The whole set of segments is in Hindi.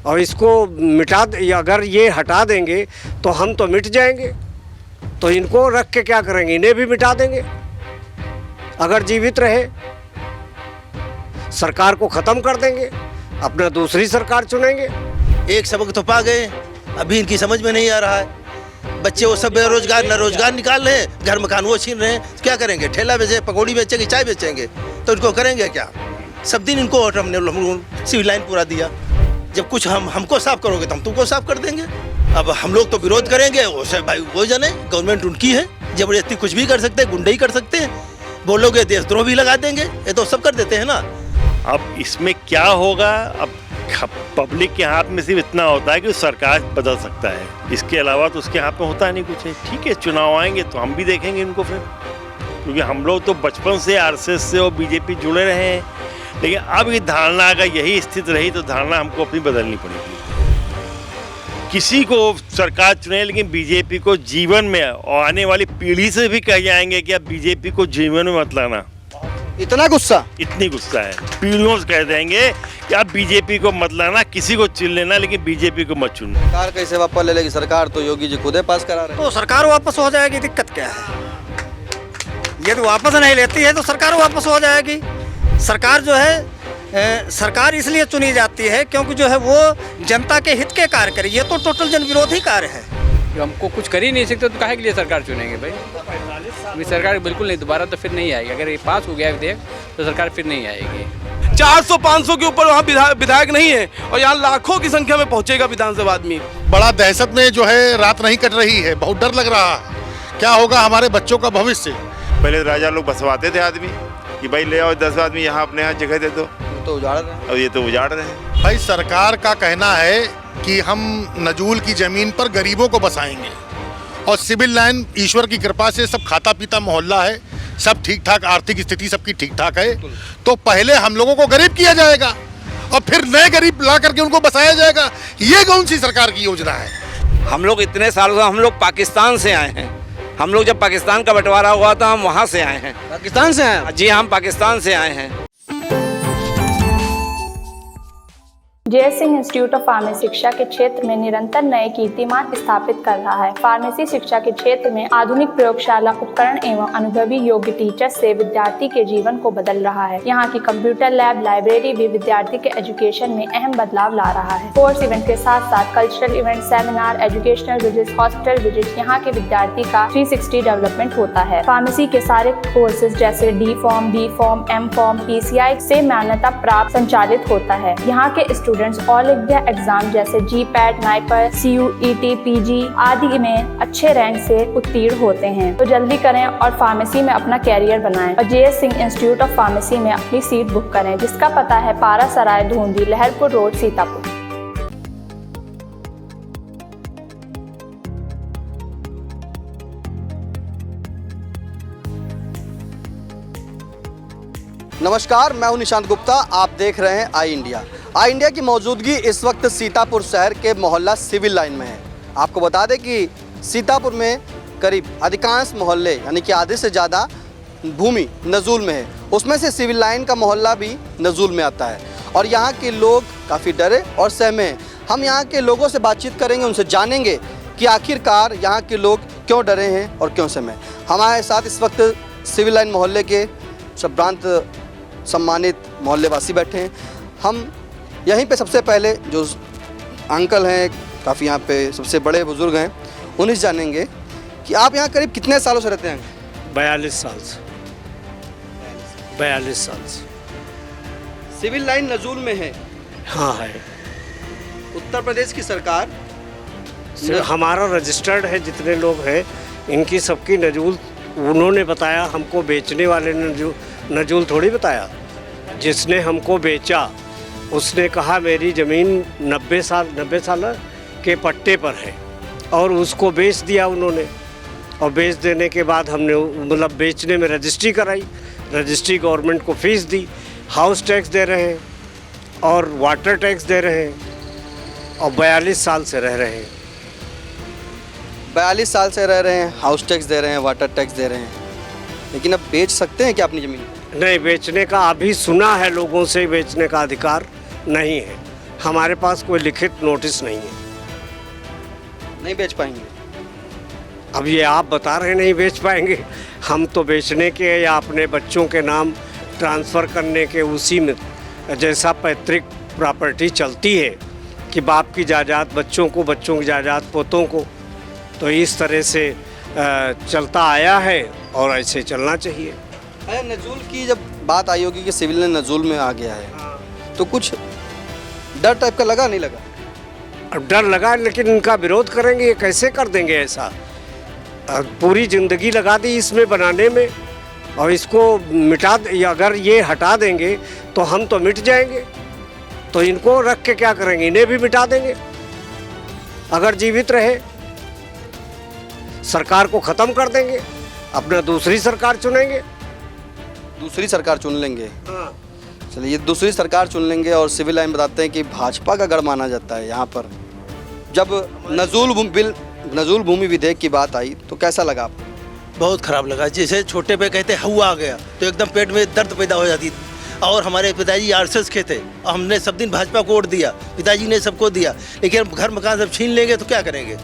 और इसको अगर ये हटा देंगे तो हम तो मिट जाएंगे, तो इनको रख के क्या करेंगे, इन्हें भी मिटा देंगे अगर जीवित रहे। सरकार को ख़त्म कर देंगे, अपना दूसरी सरकार चुनेंगे। एक सबक तो पा गए, अभी इनकी समझ में नहीं आ रहा है। बच्चे वो सब बेरोजगार न रोजगार निकाल रहे हैं, घर मकान वो छीन रहे हैं, क्या करेंगे? ठेला बेचे, पकौड़ी बेचेंगे, चाय बेचेंगे, तो इनको करेंगे क्या? सब दिन इनको हमने सिविल लाइन पूरा दिया। जब कुछ हमको साफ करोगे तो हम तुमको साफ कर देंगे। अब हम लोग तो विरोध करेंगे, भाई वो जाने, गवर्नमेंट उनकी है, जबरदस्ती कुछ भी कर सकते हैं, गुंडे ही कर सकते हैं। बोलोगे देशद्रोह भी लगा देंगे, ये तो सब कर देते हैं ना। अब इसमें क्या होगा, अब पब्लिक के हाथ में सिर्फ इतना होता है कि सरकार बदल सकता है, इसके अलावा तो उसके हाथ में होता नहीं कुछ है। ठीक है, चुनाव आएंगे तो हम भी देखेंगे इनको फिर, क्योंकि हम लोग तो बचपन से आरएसएस से और बीजेपी जुड़े रहे हैं। लेकिन अब ये धारणा अगर यही स्थिति रही तो धारणा हमको अपनी बदलनी पड़ेगी। किसी को सरकार चुने, लेकिन बीजेपी को जीवन में, और आने वाली पीढ़ी से भी कह जाएंगे कि अब बीजेपी को जीवन में मत लाना। इतना गुस्सा, इतनी गुस्सा है, पीढ़ियों से कह देंगे कि आप बीजेपी को मत लाना, किसी को चुन लेना, लेकिन बीजेपी को मत चुनना। सरकार कैसे वापस ले लेगी? सरकार तो योगी जी खुद पास करा रहे हैं। तो सरकार वापस हो जाएगी, दिक्कत क्या है? ये तो वापस नहीं लेती है तो सरकार वापस हो जाएगी। सरकार जो है सरकार इसलिए चुनी जाती है क्योंकि जो है वो जनता के हित के कार्य करे। ये तो टोटल जन विरोधी कार्य है। जो हमको कुछ कर ही नहीं सकते तो काहे के लिए सरकार चुनेंगे भाई? अभी सरकार बिल्कुल नहीं, दोबारा तो फिर नहीं आएगी। अगर ये पास हो गया विधेयक तो सरकार फिर नहीं आएगी। 400-500 के ऊपर वहाँ विधायक नहीं है और यहाँ लाखों की संख्या में पहुँचेगा विधानसभा आदमी। बड़ा दहशत में जो है रात नहीं कट रही है, बहुत डर लग रहा है। क्या होगा हमारे बच्चों का भविष्य? पहले राजा लोग बसवाते थे आदमी कि भाई ले आओ 10 आदमी यहाँ अपने यहाँ जगह दे दो, तो उजाड़ रहे हैं। अब ये तो उजाड़ रहे हैं। भाई सरकार का कहना है कि हम नजूल की जमीन पर गरीबों को बसाएंगे और सिविल लाइन ईश्वर की कृपा से सब खाता पीता मोहल्ला है, सब ठीक ठाक, आर्थिक स्थिति सबकी ठीक ठाक है। तो पहले हम लोगों को गरीब किया जाएगा और फिर नए गरीब ला करके उनको बसाया जाएगा। ये कौन सी सरकार की योजना है? हम लोग इतने सालों से, हम लोग पाकिस्तान से आए हैं। हम लोग जब पाकिस्तान का बंटवारा हुआ था हम वहाँ से आए हैं। पाकिस्तान से आए? जी, हम पाकिस्तान से आए हैं। JS. Singh institute of pharmacy शिक्षा के क्षेत्र में निरंतर नए कीर्तिमान स्थापित कर रहा है। फार्मेसी शिक्षा के क्षेत्र में आधुनिक प्रयोगशाला उपकरण एवं अनुभवी योग्य टीचर से विद्यार्थी के जीवन को बदल रहा है। यहाँ की कंप्यूटर लैब, लाइब्रेरी भी विद्यार्थी के एजुकेशन में अहम बदलाव ला रहा है। कोर्स इवेंट के साथ साथ cultural event, seminar, educational visit, hospital visit, यहाँ के विद्यार्थी का 360 डेवलपमेंट होता है। फार्मेसी के सारे कोर्सेज जैसे D.Pharm, B.Pharm, M.Pharm, PCI से मान्यता प्राप्त संचालित होता है। यहाँ के स्टूडेंट्स ऑल इंडिया एग्जाम जैसे GPAT, नाइपर, CUET, PG आदि में अच्छे रैंक से उत्तीर्ण होते हैं। तो जल्दी करें और फार्मेसी में अपना कैरियर बनाएं और JS. Singh institute of pharmacy में अपनी सीट बुक करें, जिसका पता है पारासराय, धूंधी, लहरपुर रोड, सीतापुर। नमस्कार, मैं हूं निशांत गुप्ता। आप देख रहे हैं आई इंडिया। आई इंडिया की मौजूदगी इस वक्त सीतापुर शहर के मोहल्ला सिविल लाइन में है। आपको बता दें कि सीतापुर में करीब अधिकांश मोहल्ले यानी कि आधे से ज़्यादा भूमि नजूल में है। उसमें से सिविल लाइन का मोहल्ला भी नजूल में आता है और यहाँ के लोग काफ़ी डरे और सहमे हैं। हम यहाँ के लोगों से बातचीत करेंगे, उनसे जानेंगे कि आखिरकार यहाँ के लोग क्यों डरे हैं और क्यों सहमे। हमारे साथ इस वक्त सिविल लाइन मोहल्ले के सप्रांत सम्मानित मोहल्लेवासी बैठे हैं। हम यहीं पे सबसे पहले जो अंकल हैं, काफ़ी यहाँ पे सबसे बड़े बुजुर्ग हैं, उन्हीं से जानेंगे कि आप यहाँ करीब कितने सालों से रहते हैं? 42 साल से। 42 साल से। सिविल लाइन नजूल में है? हाँ है। उत्तर प्रदेश की सरकार हमारा रजिस्टर्ड है, जितने लोग हैं इनकी सबकी नजूल उन्होंने बताया हमको। बेचने वाले ने नजूल थोड़ी बताया। जिसने हमको बेचा उसने कहा मेरी ज़मीन 90 साल के पट्टे पर है और उसको बेच दिया उन्होंने। और बेच देने के बाद हमने मतलब बेचने में रजिस्ट्री कराई, रजिस्ट्री गवर्नमेंट को फीस दी, हाउस टैक्स दे रहे हैं और वाटर टैक्स दे रहे हैं और 42 साल से रह रहे हैं। 42 साल से रह रहे हैं, हाउस टैक्स दे रहे हैं, वाटर टैक्स दे रहे हैं, लेकिन अब बेच सकते हैं क्या अपनी ज़मीन? नहीं, बेचने का अभी सुना है लोगों से, बेचने का अधिकार नहीं है। हमारे पास कोई लिखित नोटिस नहीं है। नहीं बेच पाएंगे। अब ये आप बता रहे नहीं बेच पाएंगे, हम तो बेचने के या अपने बच्चों के नाम ट्रांसफ़र करने के उसी में जैसा पैतृक प्रॉपर्टी चलती है कि बाप की जायदाद बच्चों को, बच्चों की जायदाद पोतों को, तो इस तरह से चलता आया है और ऐसे चलना चाहिए। अरे नजूल की जब बात आई होगी कि सिविल लाइन नजूल में आ गया है, तो कुछ डर टाइप का लगा नहीं लगा? अब डर लगा, लेकिन इनका विरोध करेंगे, ये कैसे कर देंगे ऐसा? पूरी ज़िंदगी लगा दी इसमें बनाने में, और इसको मिटा अगर ये हटा देंगे तो हम तो मिट जाएंगे, तो इनको रख के क्या करेंगे? इन्हें भी मिटा देंगे अगर जीवित रहे। सरकार को ख़त्म कर देंगे, अपना दूसरी सरकार चुनेंगे। दूसरी सरकार चुन लेंगे? हाँ। चलिए, दूसरी सरकार चुन लेंगे। और सिविल लाइन बताते हैं कि भाजपा का गढ़ माना जाता है यहाँ पर। जब नजूल भूमि विधेयक की बात आई तो कैसा लगा आपको? बहुत ख़राब लगा। जैसे छोटे पे कहते हवा आ गया तो एकदम पेट में दर्द पैदा हो जाती। और हमारे पिताजी आरएसएस के थे, हमने सब दिन भाजपा को वोट दिया, पिताजी ने सबको दिया, लेकिन घर मकान सब छीन लेंगे तो क्या करेंगे?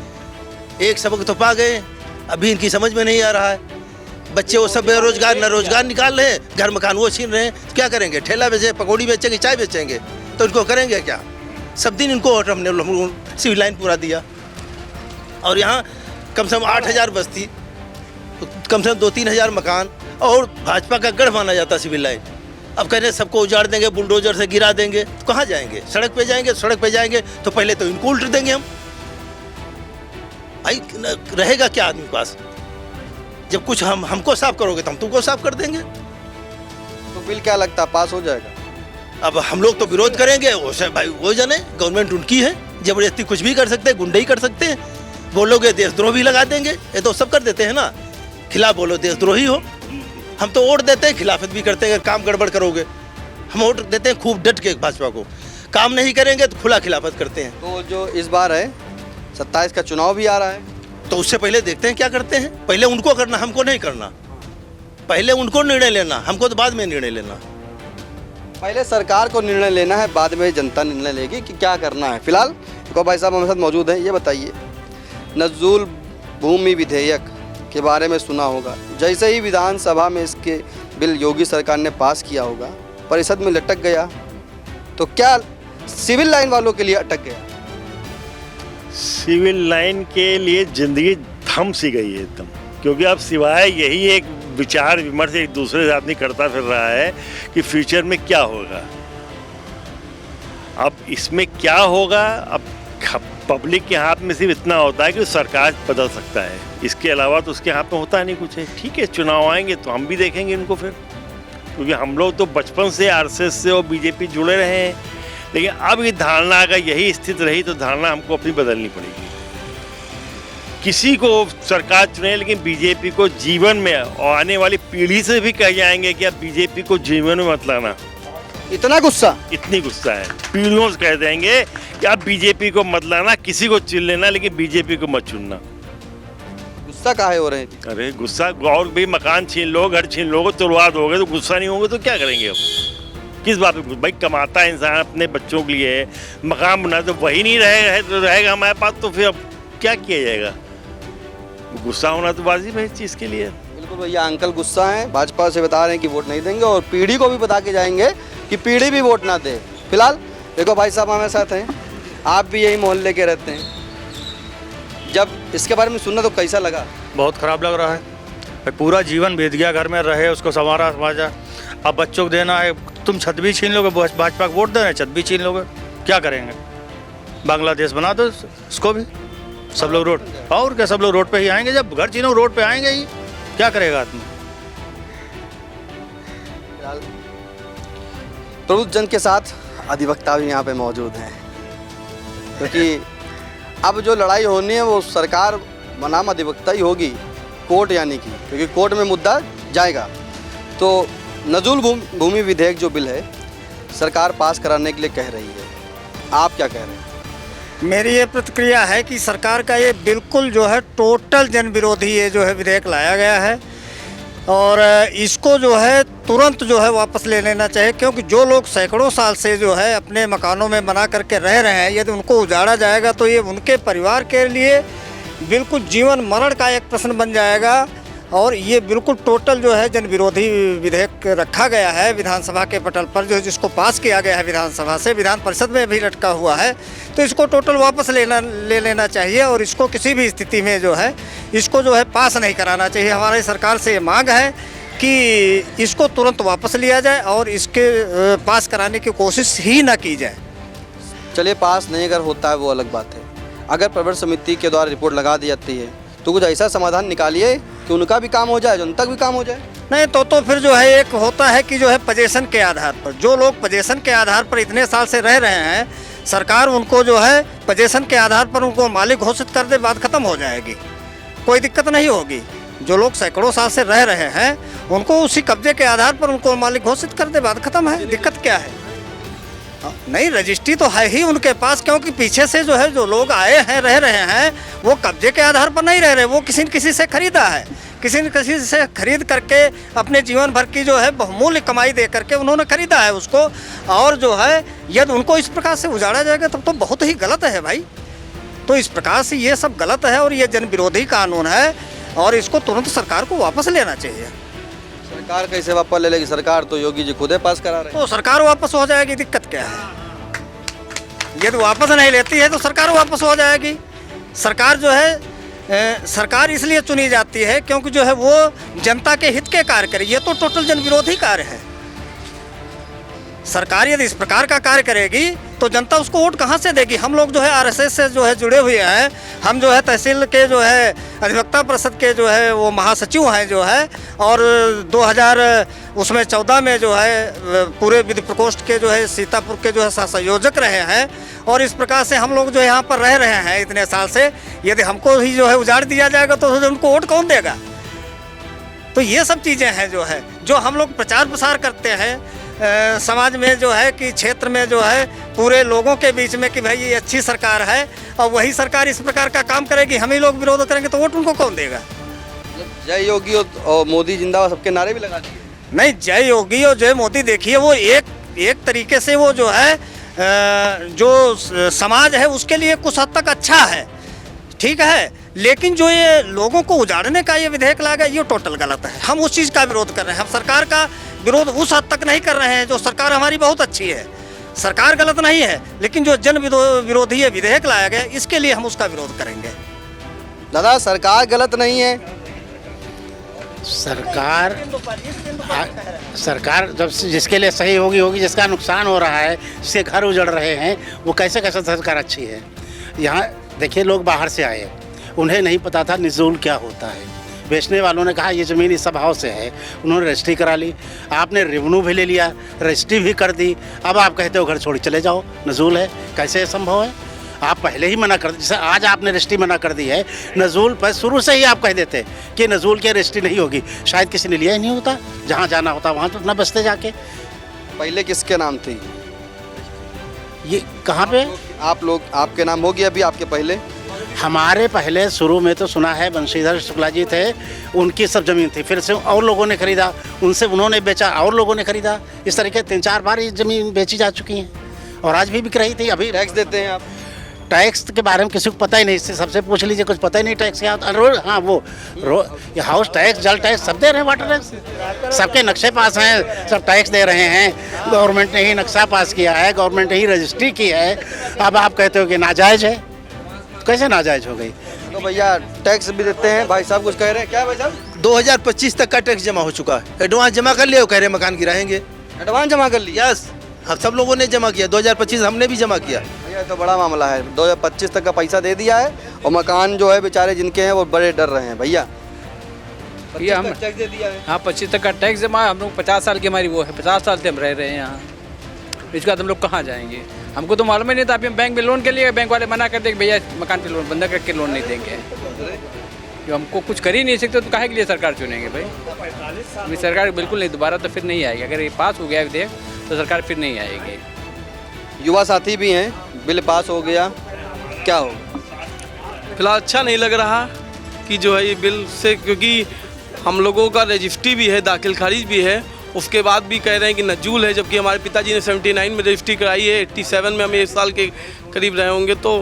एक सबक तो पा गए, अभी इनकी समझ में नहीं आ रहा है। बच्चे वो सब बेरोजगार न रोजगार निकाल रहे हैं, घर मकान वो छीन रहे हैं, तो क्या करेंगे? ठेला बेचे, पकौड़ी बेचेंगे, चाय बेचेंगे, तो इनको करेंगे क्या? सब दिन इनको वोट हमने सिविल लाइन पूरा दिया। और यहाँ कम से कम 8,000 बस्ती, कम से कम 2-3 हज़ार मकान, और भाजपा का गढ़ माना जाता सिविल लाइन। अब कह रहे सबको उजाड़ देंगे, बुलडोजर से गिरा देंगे, तो कहाँ जाएंगे? सड़क पे जाएंगे। सड़क पे जाएंगे तो पहले तो इनको उल्ट देंगे हम। भाई रहेगा क्या आदमी के पास? जब कुछ हमको साफ करोगे तो हम तुमको साफ कर देंगे। तो बिल क्या लगता है पास हो जाएगा? अब हम लोग तो विरोध करेंगे, वो भाई वो जाने, गवर्नमेंट उनकी है, जबरदस्ती कुछ भी कर सकते हैं, गुंडे ही कर सकते हैं। बोलोगे देशद्रोह भी लगा देंगे, ये तो सब कर देते हैं ना। खिलाफ बोलो देशद्रोही हो, हम तो वोट देते हैं, खिलाफत भी करते हैं। काम गड़बड़ करोगे हम वोट देते हैं खूब डट के भाजपा को, काम नहीं करेंगे तो खुला खिलाफत करते हैं। तो जो इस बार है 27 का चुनाव भी आ रहा है, तो उससे पहले देखते हैं क्या करते हैं। पहले उनको करना, हमको नहीं करना। पहले उनको निर्णय लेना, हमको तो बाद में निर्णय लेना। पहले सरकार को निर्णय लेना है, बाद में जनता निर्णय लेगी कि क्या करना है। फिलहाल एक और भाई साहब हमारे साथ मौजूद हैं। ये बताइए, नजूल भूमि विधेयक के बारे में सुना होगा, जैसे ही विधानसभा में इसके बिल योगी सरकार ने पास किया होगा, परिषद में लटक गया, तो क्या सिविल लाइन वालों के लिए अटक गया? सिविल लाइन के लिए जिंदगी थम सी गई है एकदम, क्योंकि अब सिवाय यही एक विचार विमर्श एक दूसरे से आदमी करता फिर रहा है कि फ्यूचर में क्या होगा। अब इसमें क्या होगा, अब पब्लिक के हाथ में सिर्फ इतना होता है कि सरकार बदल सकता है, इसके अलावा तो उसके हाथ में होता नहीं कुछ है। ठीक है, चुनाव आएंगे तो हम भी देखेंगे इनको फिर, क्योंकि हम लोग तो बचपन से आरएसएस से और बीजेपी जुड़े रहे हैं। लेकिन अब ये धारणा अगर यही स्थिति रही तो धारणा हमको अपनी बदलनी पड़ेगी। किसी को सरकार चुने, लेकिन बीजेपी को जीवन में, और आने वाली पीढ़ी से भी कह जाएंगे कि आप बीजेपी को जीवन में मत लाना। इतना गुस्सा? इतनी गुस्सा है, पीढ़ियों से कह देंगे कि आप बीजेपी को मत लाना, किसी को चुन लेना, लेकिन बीजेपी को मत चुनना। गुस्सा काहे हो रहे हैं? अरे गुस्सा, और भी मकान छीन लो, घर छीन लोगे, तुरवाद हो गए तो गुस्सा नहीं होगा तो क्या करेंगे? अब किस बात पे? भाई कमाता है इंसान अपने बच्चों के लिए, मकान बना तो वही नहीं रहेगा हमारे पास, तो फिर अब क्या किया जाएगा? गुस्सा होना तो वाजिब है इस चीज़ के लिए। बिल्कुल भैया, अंकल गुस्सा हैं, भाजपा से बता रहे हैं कि वोट नहीं देंगे, और पीढ़ी को भी बता के जाएंगे कि पीढ़ी भी वोट ना दे। फिलहाल देखो भाई साहब हमारे साथ हैं, आप भी यही मोहल्ले के रहते हैं, जब इसके बारे में सुना तो कैसा लगा? बहुत ख़राब लग रहा है। पूरा जीवन बीत गया, घर में रहे, उसको संवारा समाजा, अब बच्चों को देना है। तुम छत भी छीन लोगे, भाजपा को वोट देना, छत भी छीन लोगे, क्या करेंगे? बांग्लादेश बना दो इसको भी, सब लोग रोड, और क्या सब लोग रोड पे ही आएंगे? जब घर छीनो रोड पे आएंगे ही, क्या करेगा आदमी? प्रबुद्ध जन के साथ अधिवक्ता भी यहाँ पे मौजूद हैं, क्योंकि अब जो लड़ाई होनी है वो सरकार बनाम अधिवक्ता ही होगी, कोर्ट यानी कि, क्योंकि कोर्ट में मुद्दा जाएगा। तो नजूल भूमि विधेयक जो बिल है सरकार पास कराने के लिए कह रही है, आप क्या कह रहे हैं? मेरी ये प्रतिक्रिया है कि सरकार का ये बिल्कुल जो है टोटल जन विरोधी ये जो है विधेयक लाया गया है। और इसको जो है तुरंत जो है वापस ले लेना चाहिए, क्योंकि जो लोग सैकड़ों साल से जो है अपने मकानों में बना करके रह रहे हैं, यदि उनको उजाड़ा जाएगा तो ये उनके परिवार के लिए बिल्कुल जीवन मरण का एक प्रश्न बन जाएगा। और ये बिल्कुल टोटल जो है जन विरोधी विधेयक रखा गया है विधानसभा के पटल पर, जो जिसको पास किया गया है विधानसभा से, विधान परिषद में भी लटका हुआ है। तो इसको टोटल वापस ले लेना चाहिए और इसको किसी भी स्थिति में जो है इसको जो है पास नहीं कराना चाहिए। हमारी सरकार से ये मांग है कि इसको तुरंत वापस लिया जाए और इसके पास कराने की कोशिश ही ना की जाए। चलिए, पास नहीं अगर होता है वो अलग बात है। अगर प्रवर समिति के द्वारा रिपोर्ट लगा दी जाती है तो कुछ ऐसा समाधान निकालिए कि उनका भी काम हो जाए, जनता का भी काम हो जाए। नहीं तो फिर जो है एक होता है कि जो है पोजीशन के आधार पर, जो लोग पोजीशन के आधार पर इतने साल से रह रहे हैं, सरकार उनको जो है पोजीशन के आधार पर उनको मालिक घोषित कर दे, बात खत्म हो जाएगी, कोई दिक्कत नहीं होगी। जो लोग सैकड़ों साल से रह रहे हैं उनको उसी कब्जे के आधार पर उनको मालिक घोषित कर दे, बात खत्म है, दिक्कत क्या है? नहीं, रजिस्ट्री तो है ही उनके पास, क्योंकि पीछे से जो है जो लोग आए हैं रह रहे हैं वो कब्जे के आधार पर नहीं रह रहे, वो किसी न किसी से खरीदा है, किसी न किसी से खरीद करके अपने जीवन भर की जो है बहुमूल्य कमाई दे करके उन्होंने खरीदा है उसको। और जो है यदि उनको इस प्रकार से उजाड़ा जाएगा तब तो बहुत ही गलत है भाई। तो इस प्रकार से ये सब गलत है और ये जन विरोधी कानून है और इसको तुरंत सरकार को वापस लेना चाहिए। सरकार कैसे वापस ले लेगी? सरकार तो योगी जी खुद पास करा रहे हैं। तो सरकार वापस हो जाएगी, दिक्कत क्या है? यदि वापस नहीं लेती है तो सरकार वापस हो जाएगी। सरकार जो है सरकार इसलिए चुनी जाती है क्योंकि जो है वो जनता के हित के कार्य करे। ये तो टोटल जन विरोधी कार्य है। सरकार यदि इस प्रकार का कार्य करेगी तो जनता उसको वोट कहाँ से देगी? हम लोग जो है आरएसएस से जो है जुड़े हुए हैं, हम जो है तहसील के जो है अधिवक्ता परिषद के जो है वो महासचिव हैं जो है, और 2014 में जो है पूरे विधि प्रकोष्ठ के जो है सीतापुर के जो है संयोजक रहे हैं। और इस प्रकार से हम लोग जो यहाँ पर रह रहे हैं इतने साल से, यदि हमको ही जो है उजाड़ दिया जाएगा तो उनको वोट कौन देगा? तो ये सब चीज़ें हैं जो है जो हम लोग प्रचार प्रसार करते हैं समाज में जो है कि क्षेत्र में जो है पूरे लोगों के बीच में कि भाई ये अच्छी सरकार है और वही सरकार इस प्रकार का काम करेगी, हम ही लोग विरोध करेंगे तो वोट उनको कौन देगा? जय योगी और मोदी जिंदाबाद सबके नारे भी लगा दिए। नहीं, जय योगी और जय मोदी देखिए वो एक तरीके से वो जो है जो समाज है उसके लिए कुछ हद तक अच्छा है, ठीक है, लेकिन जो ये लोगों को उजाड़ने का ये विधेयक लाया ये टोटल गलत है। हम उस चीज़ का विरोध कर रहे हैं। हम सरकार का विरोध उस हद तक नहीं कर रहे हैं, जो सरकार हमारी बहुत अच्छी है, सरकार गलत नहीं है, लेकिन जो जन विरोधी ये विधेयक लाया गया इसके लिए हम उसका विरोध करेंगे। दादा, सरकार गलत नहीं है। सरकार जब जिसके लिए सही होगी, जिसका नुकसान हो रहा है, जिसके घर उजड़ रहे हैं, वो कैसे सरकार अच्छी है? यहाँ देखिए, लोग बाहर से आए, उन्हें नहीं पता था नजूल क्या होता है। बेचने वालों ने कहा ये ज़मीन इस स्वभाव से है, उन्होंने रजिस्ट्री करा ली, आपने रेवेन्यू भी ले लिया, रजिस्ट्री भी कर दी, अब आप कहते हो घर छोड़ चले जाओ, नजूल है, कैसे संभव है? आप पहले ही मना कर, जैसे आज आपने रजिस्ट्री मना कर दी है, नजूल पर शुरू से ही आप कह देते कि नजूल की रजिस्ट्री नहीं होगी, शायद किसी ने लिया ही नहीं होता, जहाँ जाना होता वहाँ तो ना बसते जाके। पहले किसके नाम थी ये? कहाँ पे आप लोग, आपके नाम होगी अभी? आपके पहले? हमारे पहले शुरू में तो सुना है बंशीधर शुक्ला जी थे, उनकी सब ज़मीन थी, फिर से और लोगों ने खरीदा, उनसे उन्होंने बेचा और लोगों ने खरीदा, इस तरीके 3-4 बार ये ज़मीन बेची जा चुकी हैं और आज भी बिक रही थी। अभी टैक्स देते हैं आप? टैक्स के बारे में किसी को पता ही नहीं, इससे सबसे पूछ लीजिए, कुछ पता ही नहीं टैक्स क्या होता है। हाँ, वो हाउस टैक्स, जल टैक्स सब दे रहे हैं, वाटर टैक्स, सबके नक्शे पास हैं, सब टैक्स दे रहे हैं। गवर्नमेंट ने ही नक्शा पास किया है, गवर्नमेंट ने ही रजिस्ट्री की है। अब आप कहते हो कि नाजायज़ है, कैसे नाजायज हो गई? तो भैया टैक्स भी देते हैं, भाई साहब कुछ कह रहे हैं क्या? भाई साहब 2025 तक का टैक्स जमा हो चुका है, एडवांस जमा कर लिया, वो कह रहे मकान गिराएंगे। एडवांस जमा कर लिया? यस, हम सब लोगों ने जमा किया, 2025 हमने भी जमा किया। भैया तो बड़ा मामला है, 2025 तक का पैसा दे दिया है और मकान जो है बेचारे जिनके हैं वो बड़े डर रहे हैं। भैया हम टैक्स दे दिया है। हाँ, 25 तक का टैक्स जमा है। हम लोग 50 साल की हमारी वो है, 50 साल से हम रह रहे हैं यहाँ। इसके बाद हम लोग कहाँ जाएंगे? हमको तो मालूम ही नहीं था। अभी हम बैंक में लोन के लिए, बैंक वाले मना कर दे कि भैया मकान पे लोन बंधक रख के लोन नहीं देंगे। जो हमको कुछ कर ही नहीं सकते तो काहे के लिए सरकार चुनेंगे भाई? अभी सरकार बिल्कुल नहीं, दोबारा तो फिर नहीं आएगी। अगर ये पास हो गया विधेयक तो सरकार फिर नहीं आएगी। युवा साथी भी हैं, बिल पास हो गया, क्या होगा? फिलहाल अच्छा नहीं लग रहा कि जो है ये बिल से, क्योंकि हम लोगों का रजिस्ट्री भी है, दाखिल खारिज भी है, उसके बाद भी कह रहे हैं कि नजूल है, जबकि हमारे पिताजी ने 79 में रजिस्ट्री कराई है, 87 में हम 1 साल के करीब रहे होंगे, तो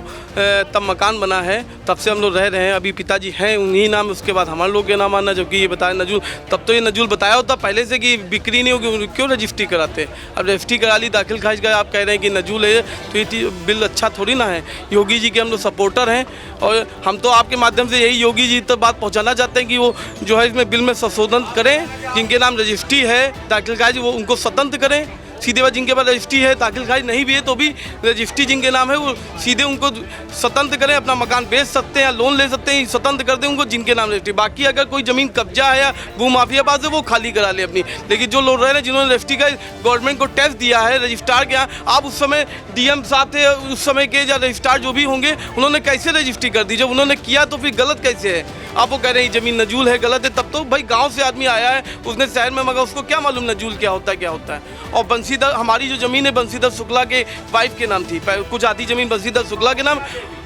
तब मकान बना है, तब से हम लोग रह रहे हैं। अभी पिताजी हैं उन्हीं नाम, उसके बाद हमारे लोग के नाम आना, जबकि ये बताया नजूल, तब तो ये नजूल बताया होता पहले से कि बिक्री नहीं होगी, क्यों रजिस्ट्री कराते। अब रजिस्ट्री करा ली, दाखिल खारिज का, आप कह रहे हैं कि नजूल है, तो ये बिल अच्छा थोड़ी ना है। योगी जी के हम लोग सपोर्टर हैं और हम तो आपके माध्यम से यही योगी जी तक बात पहुँचाना चाहते हैं कि वो जो है इसमें बिल में संशोधन करें, जिनके नाम रजिस्ट्री है दाखिल खारिज, वो उनको स्वतंत्र करें। सीधे बात जिनके पास रजिस्ट्री है, दाखिल खारिज नहीं भी है तो भी रजिस्ट्री जिनके नाम है वो सीधे उनको स्वतंत्र करें, अपना मकान बेच सकते हैं या लोन ले सकते हैं, स्वतंत्र कर दें उनको जिनके नाम रजिस्ट्री। बाकी अगर कोई ज़मीन कब्जा है या भू माफिया पास है वो खाली करा ले अपनी। लेकिन जो लोग रह रहे हैं जिन्होंने रजिस्ट्री का गवर्नमेंट को टैक्स दिया है रजिस्ट्रार के यहाँ, आप उस समय डीएम साहब थे उस समय के या रजिस्ट्रार जो भी होंगे, उन्होंने कैसे रजिस्ट्री कर दी? जब उन्होंने किया तो फिर गलत कैसे है? आप वो कह रहे हैं ज़मीन नजूल है, गलत है। तब तो भाई गाँव से आदमी आया है, उसने शहर में, मगर उसको क्या मालूम नजूल क्या होता है। और बंसीधर, हमारी जो ज़मीन है बंसीधर शुक्ला के वाइफ के नाम थी, कुछ आधी ज़मीन बंसीधर शुक्ला के नाम,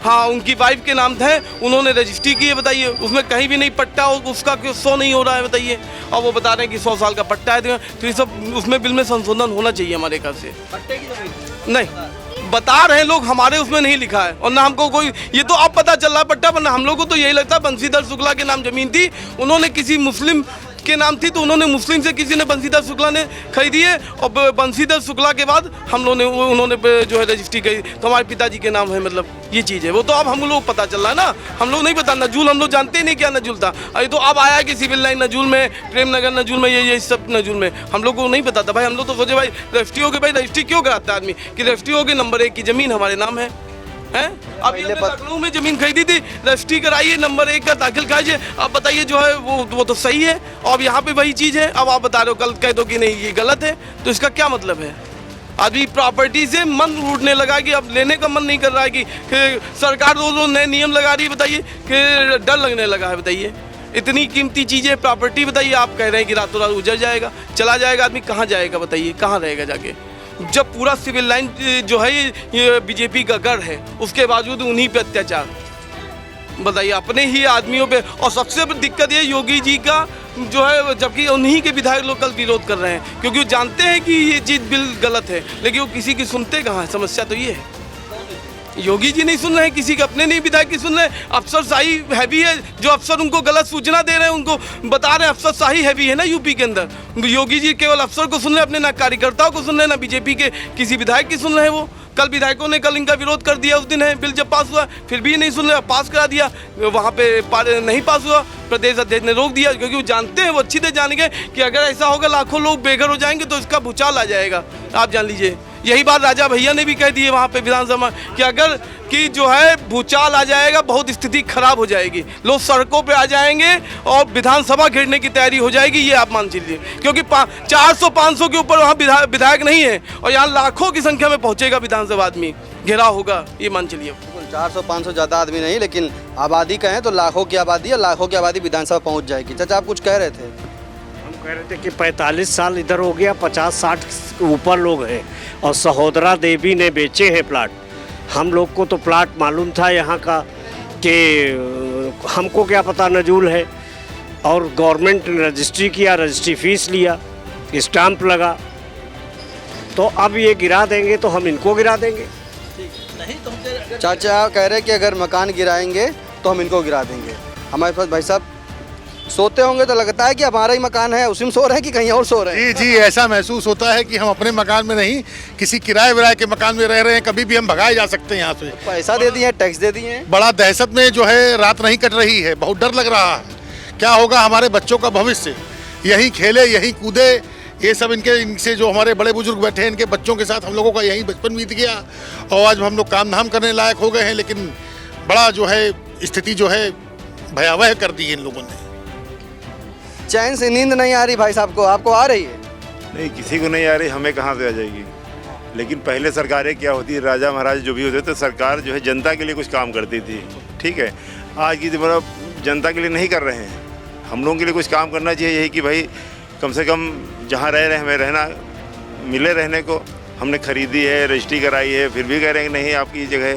हाँ उनकी वाइफ के नाम थे, उन्होंने रजिस्ट्री की है, बताइए उसमें कहीं भी नहीं पट्टा, उसका क्यों 100 नहीं हो रहा है बताइए। और वो बता रहे हैं कि 100 साल का पट्टा है, तो ये सब उसमें बिल में संशोधन होना चाहिए हमारे ख्याल से। नहीं बता रहे हैं लोग, हमारे उसमें नहीं लिखा है और ना हमको कोई, ये तो अब पता चल रहा पट्टा, वरना हम लोग को तो यही लगता है बंसीधर शुक्ला के नाम ज़मीन थी, उन्होंने किसी मुस्लिम के नाम थी तो उन्होंने मुस्लिम से किसी ने बंसीधर शुक्ला ने खरीदी है, और बंसीधर शुक्ला के बाद हम लोगों ने उन्होंने जो है रजिस्ट्री करी तो हमारे पिताजी के नाम है। मतलब ये चीज़ है, वो तो अब हम लोग पता चल रहा है ना, हम लोग नहीं पता। नजूल हम लोग जानते ही नहीं क्या नजूल था, अरे तो अब आया कि सिविल लाइन नजूल में, प्रेम नगर नजूल में, ये सब नजूल में, हम लोग को नहीं पता था भाई। हम लोग तो सोचे भाई रजिस्ट्री हो गई, भाई रजिस्ट्री क्यों कराता है आदमी कि रजिस्ट्री हो गई, नंबर 1 की ज़मीन हमारे नाम है। अब ये लखनऊ में ज़मीन खरीदी थी, रजिस्ट्री कराइए, नंबर 1 का दाखिल खारिज, अब बताइए जो है वो तो सही है, और यहाँ पे वही चीज़ है। अब आप बता रहे हो, कल कह दो कि नहीं ये गलत है, तो इसका क्या मतलब है? अभी प्रॉपर्टी से मन उड़ने लगा कि अब लेने का मन नहीं कर रहा है कि सरकार रोज नए नियम लगा रही है, बताइए कि डर लगने लगा है। बताइए इतनी कीमती चीज़ें प्रॉपर्टी, बताइए आप कह रहे हैं कि रातों रात उजड़ जाएगा, चला जाएगा, आदमी कहाँ जाएगा बताइए, कहाँ रहेगा जाके? जब पूरा सिविल लाइन जो है ये बीजेपी का गढ़ है, उसके बावजूद उन्हीं पे अत्याचार, बताइए अपने ही आदमियों पे। और सबसे बड़ी दिक्कत ये योगी जी का जो है, जबकि उन्हीं के विधायक लोग कल विरोध कर रहे हैं, क्योंकि वो जानते हैं कि ये चीज़ बिल गलत है, लेकिन वो किसी की सुनते कहाँ है। समस्या तो ये है, योगी जी नहीं सुन रहे हैं, किसी के अपने नहीं विधायक की सुन रहे हैं। अफसरशाही हैवी है, जो अफसर उनको गलत सूचना दे रहे हैं उनको बता रहे हैं, अफसरशाही हैवी है ना यूपी के अंदर। योगी जी केवल अफसर को सुन रहे हैं, अपने ना कार्यकर्ताओं को सुन रहे हैं, ना बीजेपी के किसी विधायक की सुन रहे हैं। वो कल विधायकों ने कल इनका विरोध कर दिया, उस दिन है बिल जब पास हुआ, फिर भी नहीं सुन रहे, पास करा दिया, वहाँ पे नहीं पास हुआ, प्रदेश अध्यक्ष ने रोक दिया, क्योंकि वो जानते हैं, वो अच्छी तरह जान गए कि अगर ऐसा होगा लाखों लोग बेघर हो जाएंगे तो इसका भूचाल आ जाएगा। आप जान लीजिए, यही बात राजा भैया ने भी कह दी है वहाँ पे विधानसभा कि अगर कि जो है भूचाल आ जाएगा, बहुत स्थिति खराब हो जाएगी, लोग सड़कों पे आ जाएंगे और विधानसभा घेरने की तैयारी हो जाएगी। ये आप मान लीजिए, क्योंकि 400-500 के ऊपर वहाँ विधायक नहीं है और यहाँ लाखों की संख्या में पहुँचेगा विधानसभा आदमी, घेरा होगा, ये मान चलिए। 400-500 ज़्यादा आदमी नहीं, लेकिन आबादी कहें तो लाखों की आबादी है, लाखों की आबादी विधानसभा पहुँच जाएगी। चाचा आप कुछ कह रहे थे? हम कह रहे थे कि 45 साल इधर हो गया, 50-60 ऊपर लोग हैं और सहोदरा देवी ने बेचे हैं प्लाट। हम लोग को तो प्लाट मालूम था यहाँ का कि हमको क्या पता नजूल है, और गवर्नमेंट ने रजिस्ट्री किया, रजिस्ट्री फीस लिया, स्टाम्प लगा, तो अब ये गिरा देंगे तो हम इनको गिरा देंगे। चाचा कह रहे हैं कि अगर मकान गिराएंगे तो हम इनको गिरा देंगे। हमारे पास भाई साहब सोते होंगे तो लगता है कि हमारा ही मकान है, उसी में सो रहे हैं कि कहीं और सो रहे हैं? जी, ऐसा महसूस होता है कि हम अपने मकान में नहीं, किसी किराए विराए के मकान में रह रहे हैं। कभी भी हम भगाए जा सकते हैं यहाँ से। पैसा दे दिए, टैक्स दे दिए, बड़ा दहशत में जो है रात नहीं कट रही है, बहुत डर लग रहा है। क्या होगा हमारे बच्चों का भविष्य? यहीं खेले, यहीं कूदे, ये सब इनसे जो हमारे बड़े बुजुर्ग बैठे हैं, इनके बच्चों के साथ हम लोगों का यही बचपन बीत गया और आज हम लोग काम धाम करने लायक हो गए हैं। लेकिन बड़ा जो है स्थिति जो है भयावह कर दी है इन लोगों ने। चैन से नींद नहीं आ रही भाई साहब को? आपको आ रही है? नहीं, किसी को नहीं आ रही, हमें कहाँ से आ जाएगी। लेकिन पहले सरकारें क्या होती, राजा महाराज जो भी होते तो सरकार जो है जनता के लिए कुछ काम करती थी, ठीक है। आज की मतलब जनता के लिए नहीं कर रहे हैं, हम लोगों के लिए कुछ काम करना चाहिए। यही कि भाई कम से कम जहाँ रह रहे हैं हमें रहना मिले, रहने को हमने खरीदी है, रजिस्ट्री कराई है, फिर भी कह रहे हैं कि नहीं आपकी जगह है।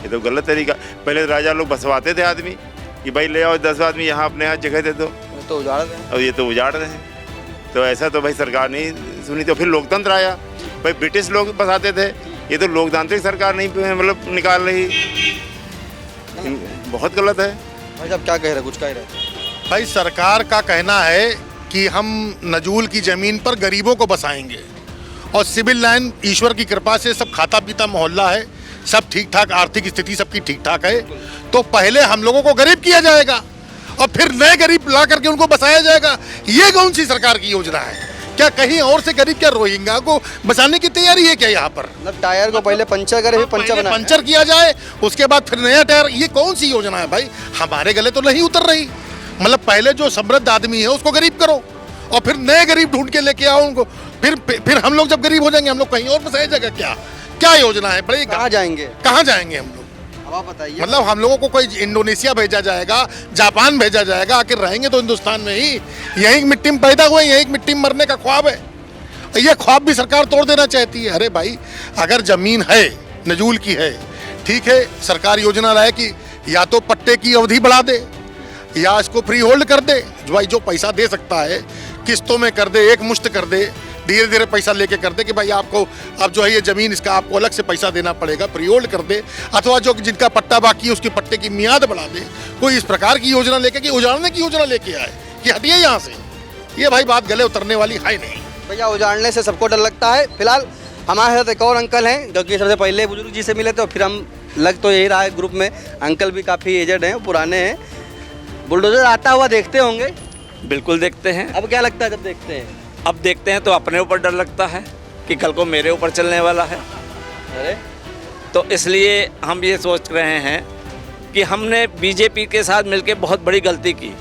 ये तो गलत तरीका। पहले राजा लोग बसवाते थे आदमी कि भाई ले आओ 10 आदमी यहाँ अपने यहाँ जगह दे दो, तो उजाड़ रहे हैं। और ये तो उजाड़ रहे हैं। तो ऐसा तो भाई सरकार नहीं सुनी, तो फिर लोकतंत्र आया। भाई ब्रिटिश लोग बसाते थे, ये तो लोकतांत्रिक सरकार नहीं मतलब निकाल रही। बहुत गलत है। भाई साहब क्या कह रहे, कुछ कह रहे? भाई सरकार का कहना है कि हम नजूल की ज़मीन पर गरीबों को बसाएंगे और सिविल लाइन ईश्वर की कृपा से सब खाता पीता मोहल्ला है, सब ठीक ठाक, आर्थिक स्थिति सबकी ठीक ठाक है। तो पहले हम लोगों को गरीब किया जाएगा और फिर नए गरीब ला करके उनको बसाया जाएगा। ये कौन सी सरकार की योजना है? क्या कहीं और से गरीब, क्या रोहिंग्या को बसाने की तैयारी है क्या यहाँ पर? मतलब टायर को पहले पंचर करे, फिर पंचर बना, पंचर किया जाए, उसके बाद फिर नया टायर। ये कौन सी योजना है भाई? हमारे गले तो नहीं उतर रही। मतलब पहले जो समृद्ध आदमी है उसको गरीब करो और फिर नए गरीब ढूंढ के लेके आओ उनको। फिर हम लोग जब गरीब हो जाएंगे हम लोग कहीं और बसाया जाएगा क्या? क्या योजना है बड़े? कहाँ जाएंगे? कहाँ जाएंगे हम लोग? अब आप बताइए। मतलब हम लोगों को कोई इंडोनेशिया भेजा जाएगा, जापान भेजा जाएगा? आखिर रहेंगे तो हिंदुस्तान में ही, यही मिट्टी में पैदा हुए, यही मिट्टी में मरने का ख्वाब है। ये ख्वाब भी सरकार तोड़ देना चाहती है। अरे भाई अगर जमीन है, नजूल की है, ठीक है, सरकार योजना लाए कि या तो पट्टे की अवधि बढ़ा दे या इसको फ्री होल्ड कर दे। जो भाई जो पैसा दे सकता है किस्तों में कर दे, एक मुश्त कर दे, धीरे धीरे पैसा लेके कर दे कि भाई आपको अब जो है ये ज़मीन, इसका आपको अलग से पैसा देना पड़ेगा, फ्री होल्ड कर दे। अथवा जो जिनका पट्टा बाकी है उसके पट्टे की मियाद बढ़ा दे। कोई इस प्रकार की योजना लेके कि उजाड़ने की योजना लेके आए कि हटिए यहाँ से, ये भाई बात गले उतरने वाली है नहीं। भैया उजाड़ने से सबको डर लगता है। फिलहाल हमारे साथ एक और अंकल हैं जो कि सबसे पहले बुजुर्ग जी से मिले थे और फिर हम लग तो यही रहा है ग्रुप में। अंकल भी काफ़ी एजड हैं, पुराने हैं। बुलडोजर आता हुआ देखते होंगे? बिल्कुल देखते हैं। अब क्या लगता है जब देखते हैं? अब देखते हैं तो अपने ऊपर डर लगता है कि कल को मेरे ऊपर चलने वाला है। अरे तो इसलिए हम ये सोच रहे हैं कि हमने बीजेपी के साथ मिलकर बहुत बड़ी गलती की।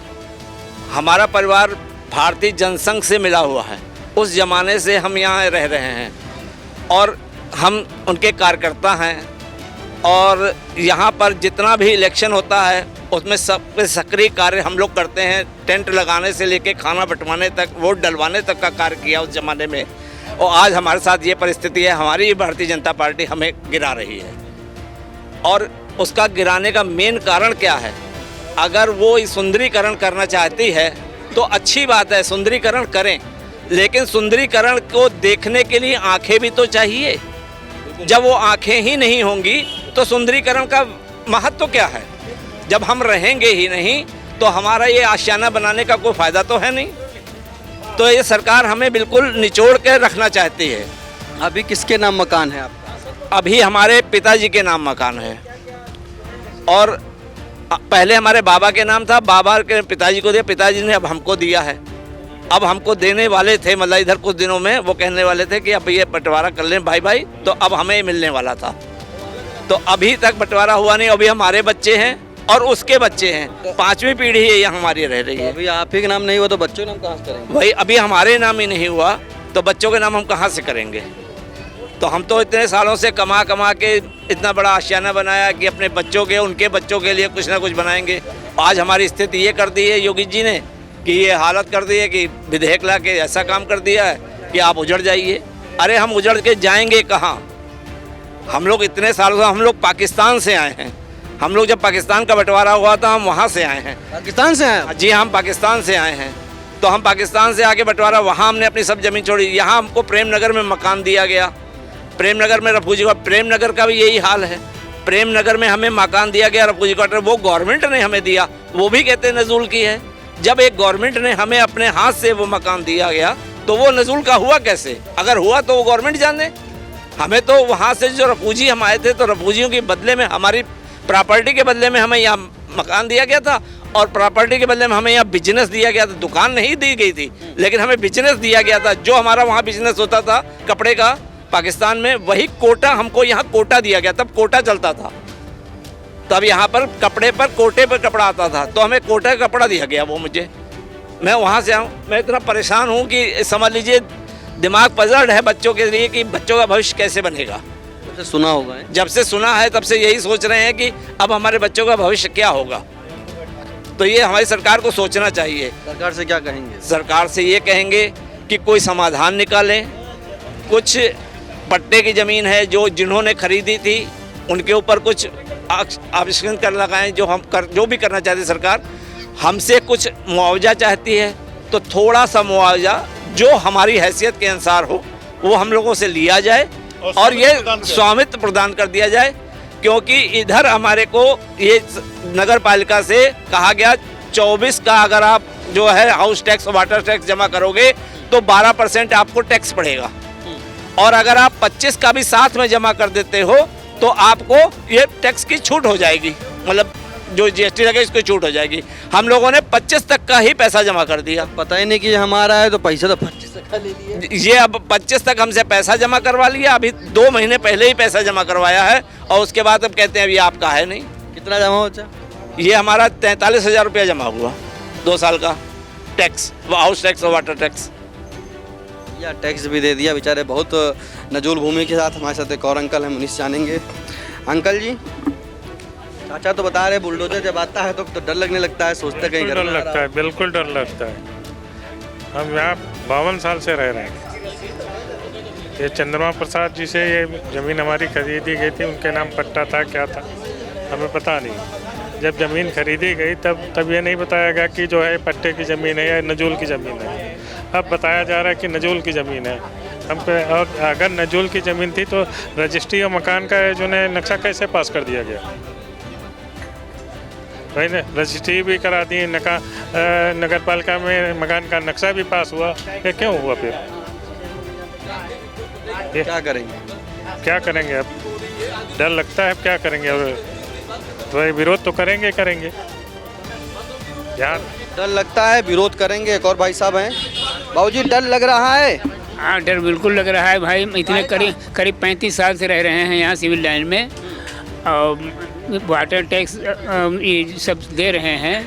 हमारा परिवार भारतीय जनसंघ से मिला हुआ है, उस ज़माने से हम यहाँ रह रहे हैं और हम उनके कार्यकर्ता हैं। और यहाँ पर जितना भी इलेक्शन होता है उसमें सब सक्रिय कार्य हम लोग करते हैं। टेंट लगाने से लेके खाना बंटवाने तक, वोट डलवाने तक का कार्य किया उस ज़माने में। और आज हमारे साथ ये परिस्थिति है, हमारी भारतीय जनता पार्टी हमें गिरा रही है। और उसका गिराने का मेन कारण क्या है? अगर वो सुंदरीकरण करना चाहती है तो अच्छी बात है, सुंदरीकरण करें, लेकिन सुंदरीकरण को देखने के लिए आंखें भी तो चाहिए। जब वो आंखें ही नहीं होंगी तो सुंदरीकरण का महत्व क्या है? जब हम रहेंगे ही नहीं तो हमारा ये आशियाना बनाने का कोई फ़ायदा तो है नहीं। तो ये सरकार हमें बिल्कुल निचोड़ के रखना चाहती है। अभी किसके नाम मकान है आपका? अभी हमारे पिताजी के नाम मकान है और पहले हमारे बाबा के नाम था, बाबा के पिताजी को दिया, पिताजी ने अब हमको दिया है। अब हमको देने वाले थे, मतलब इधर कुछ दिनों में वो कहने वाले थे कि अब ये बंटवारा कर लें भाई भाई, तो अब हमें मिलने वाला था। तो अभी तक बंटवारा हुआ नहीं। अभी हमारे बच्चे हैं और उसके बच्चे हैं, 5वीं पीढ़ी है यहाँ हमारी रह रही है। अभी आप ही के नाम नहीं हुआ तो बच्चों के नाम कहाँ से करेंगे? वही, अभी हमारे नाम ही नहीं हुआ तो बच्चों के नाम हम कहाँ से करेंगे? तो हम तो इतने सालों से कमा कमा के इतना बड़ा आशियाना बनाया कि अपने बच्चों के, उनके बच्चों के लिए कुछ ना कुछ बनाएंगे। आज हमारी स्थिति ये कर दी है योगी जी ने कि ये हालत कर दी है कि विधेयक ला के ऐसा काम कर दिया है कि आप उजड़ जाइए। अरे हम उजड़ के जाएंगे कहाँ? हम लोग इतने सालों से, हम लोग पाकिस्तान से आए हैं। हम लोग जब पाकिस्तान का बंटवारा हुआ था हम वहाँ से आए हैं। पाकिस्तान से आए? जी, हम पाकिस्तान से आए हैं। तो हम पाकिस्तान से आके बंटवारा, वहाँ हमने अपनी सब ज़मीन छोड़ी। यहाँ हमको प्रेम नगर में मकान दिया गया, प्रेम नगर में रफूजी क्वार्टर। प्रेम नगर का भी यही हाल है, प्रेम नगर में हमें मकान दिया गया रफूजी क्वार्टर, वो गवर्नमेंट ने हमें दिया, वो भी कहते नजूल की है। जब एक गवर्नमेंट ने हमें अपने हाथ से वो मकान दिया गया तो वो नजूल का हुआ कैसे? अगर हुआ तो वो गवर्नमेंट जाने। हमें तो वहाँ से जो रफूजी हम आए थे तो रफूजियों के बदले में, हमारी प्रॉपर्टी के बदले में हमें यहाँ मकान दिया गया था और प्रॉपर्टी के बदले में हमें यहाँ बिजनेस दिया गया था। दुकान नहीं दी गई थी लेकिन हमें बिजनेस दिया गया था। जो हमारा वहाँ बिजनेस होता था कपड़े का पाकिस्तान में, वही कोटा हमको यहाँ कोटा दिया गया। तब कोटा चलता था, तब यहाँ पर कपड़े पर कोटे पर कपड़ा आता था, तो हमें कोटे का कपड़ा दिया गया। वो मुझे, मैं वहाँ से आऊँ, मैं इतना परेशान हूँ कि समझ लीजिए दिमाग पजल्ड है बच्चों के लिए कि बच्चों का भविष्य कैसे बनेगा। सुना होगा, जब से सुना है तब से यही सोच रहे हैं कि अब हमारे बच्चों का भविष्य क्या होगा। तो ये हमारी सरकार को सोचना चाहिए। सरकार से क्या कहेंगे? सरकार से ये कहेंगे कि कोई समाधान निकालें। कुछ पट्टे की ज़मीन है जो जिन्होंने खरीदी थी उनके ऊपर कुछ आविष्कृत कर लगाएं, जो भी करना चाहती सरकार। हमसे कुछ मुआवजा चाहती है तो थोड़ा सा मुआवजा जो हमारी हैसियत के अनुसार हो वो हम लोगों से लिया जाए और ये स्वामित्व प्रदान कर दिया जाए, क्योंकि इधर हमारे को ये नगर पालिका से कहा गया 24 का अगर आप जो है हाउस टैक्स वाटर टैक्स जमा करोगे तो 12% आपको टैक्स पड़ेगा, और अगर आप 25 का भी साथ में जमा कर देते हो तो आपको ये टैक्स की छूट हो जाएगी, मतलब जो जीएसटी लगे इसको छूट हो जाएगी। हम लोगों ने 25 तक का ही पैसा जमा कर दिया। पता ही नहीं कि हमारा है तो पैसा तो 25 तक का ले लिया। ये अब 25 तक हमसे पैसा जमा करवा लिया, अभी 2 महीने पहले ही पैसा जमा करवाया है और उसके बाद अब कहते हैं अभी आपका है नहीं। कितना जमा हो? ये हमारा 43,000 रुपया जमा हुआ 2 साल का टैक्स, हाउस टैक्स और वाटर टैक्स। या टैक्स भी दे दिया बेचारे। बहुत नजूल भूमि के साथ हमारे साथ एक और अंकल हैं, मुनीष जानेंगे। अंकल जी, चाचा तो बता रहे बुलडोजर जब आता है तो डर लगने लगता है, सोचते कहीं डर लगता है, बिल्कुल डर लगता है। हम यहाँ 52 साल से रह रहे हैं। ये चंद्रमा प्रसाद जी से ये ज़मीन हमारी खरीदी गई थी, उनके नाम पट्टा था क्या था हमें पता नहीं। जब ज़मीन खरीदी गई तब ये नहीं बताया गया कि जो है पट्टे की ज़मीन है या नजूल की ज़मीन है। अब बताया जा रहा है कि नजूल की ज़मीन है हमको, और अगर नजूल की ज़मीन थी तो रजिस्ट्री और मकान का जो है नक्शा कैसे पास कर दिया गया? भाई ने रजिस्ट्री भी करा दी, नगर पालिका में मकान का नक्शा भी पास हुआ, ये क्यों हुआ? फिर क्या करेंगे? क्या करेंगे? अब डर लगता है, अब क्या करेंगे? अब तो विरोध तो करेंगे यार, डर लगता है, विरोध करेंगे। एक और भाई साहब हैं। बाबूजी, डर लग रहा है? हाँ, डर बिल्कुल लग रहा है भाई। इतने करीब 35 साल से रह रहे हैं यहाँ सिविल लाइन में, और वाटर टैक्स ये सब दे रहे हैं।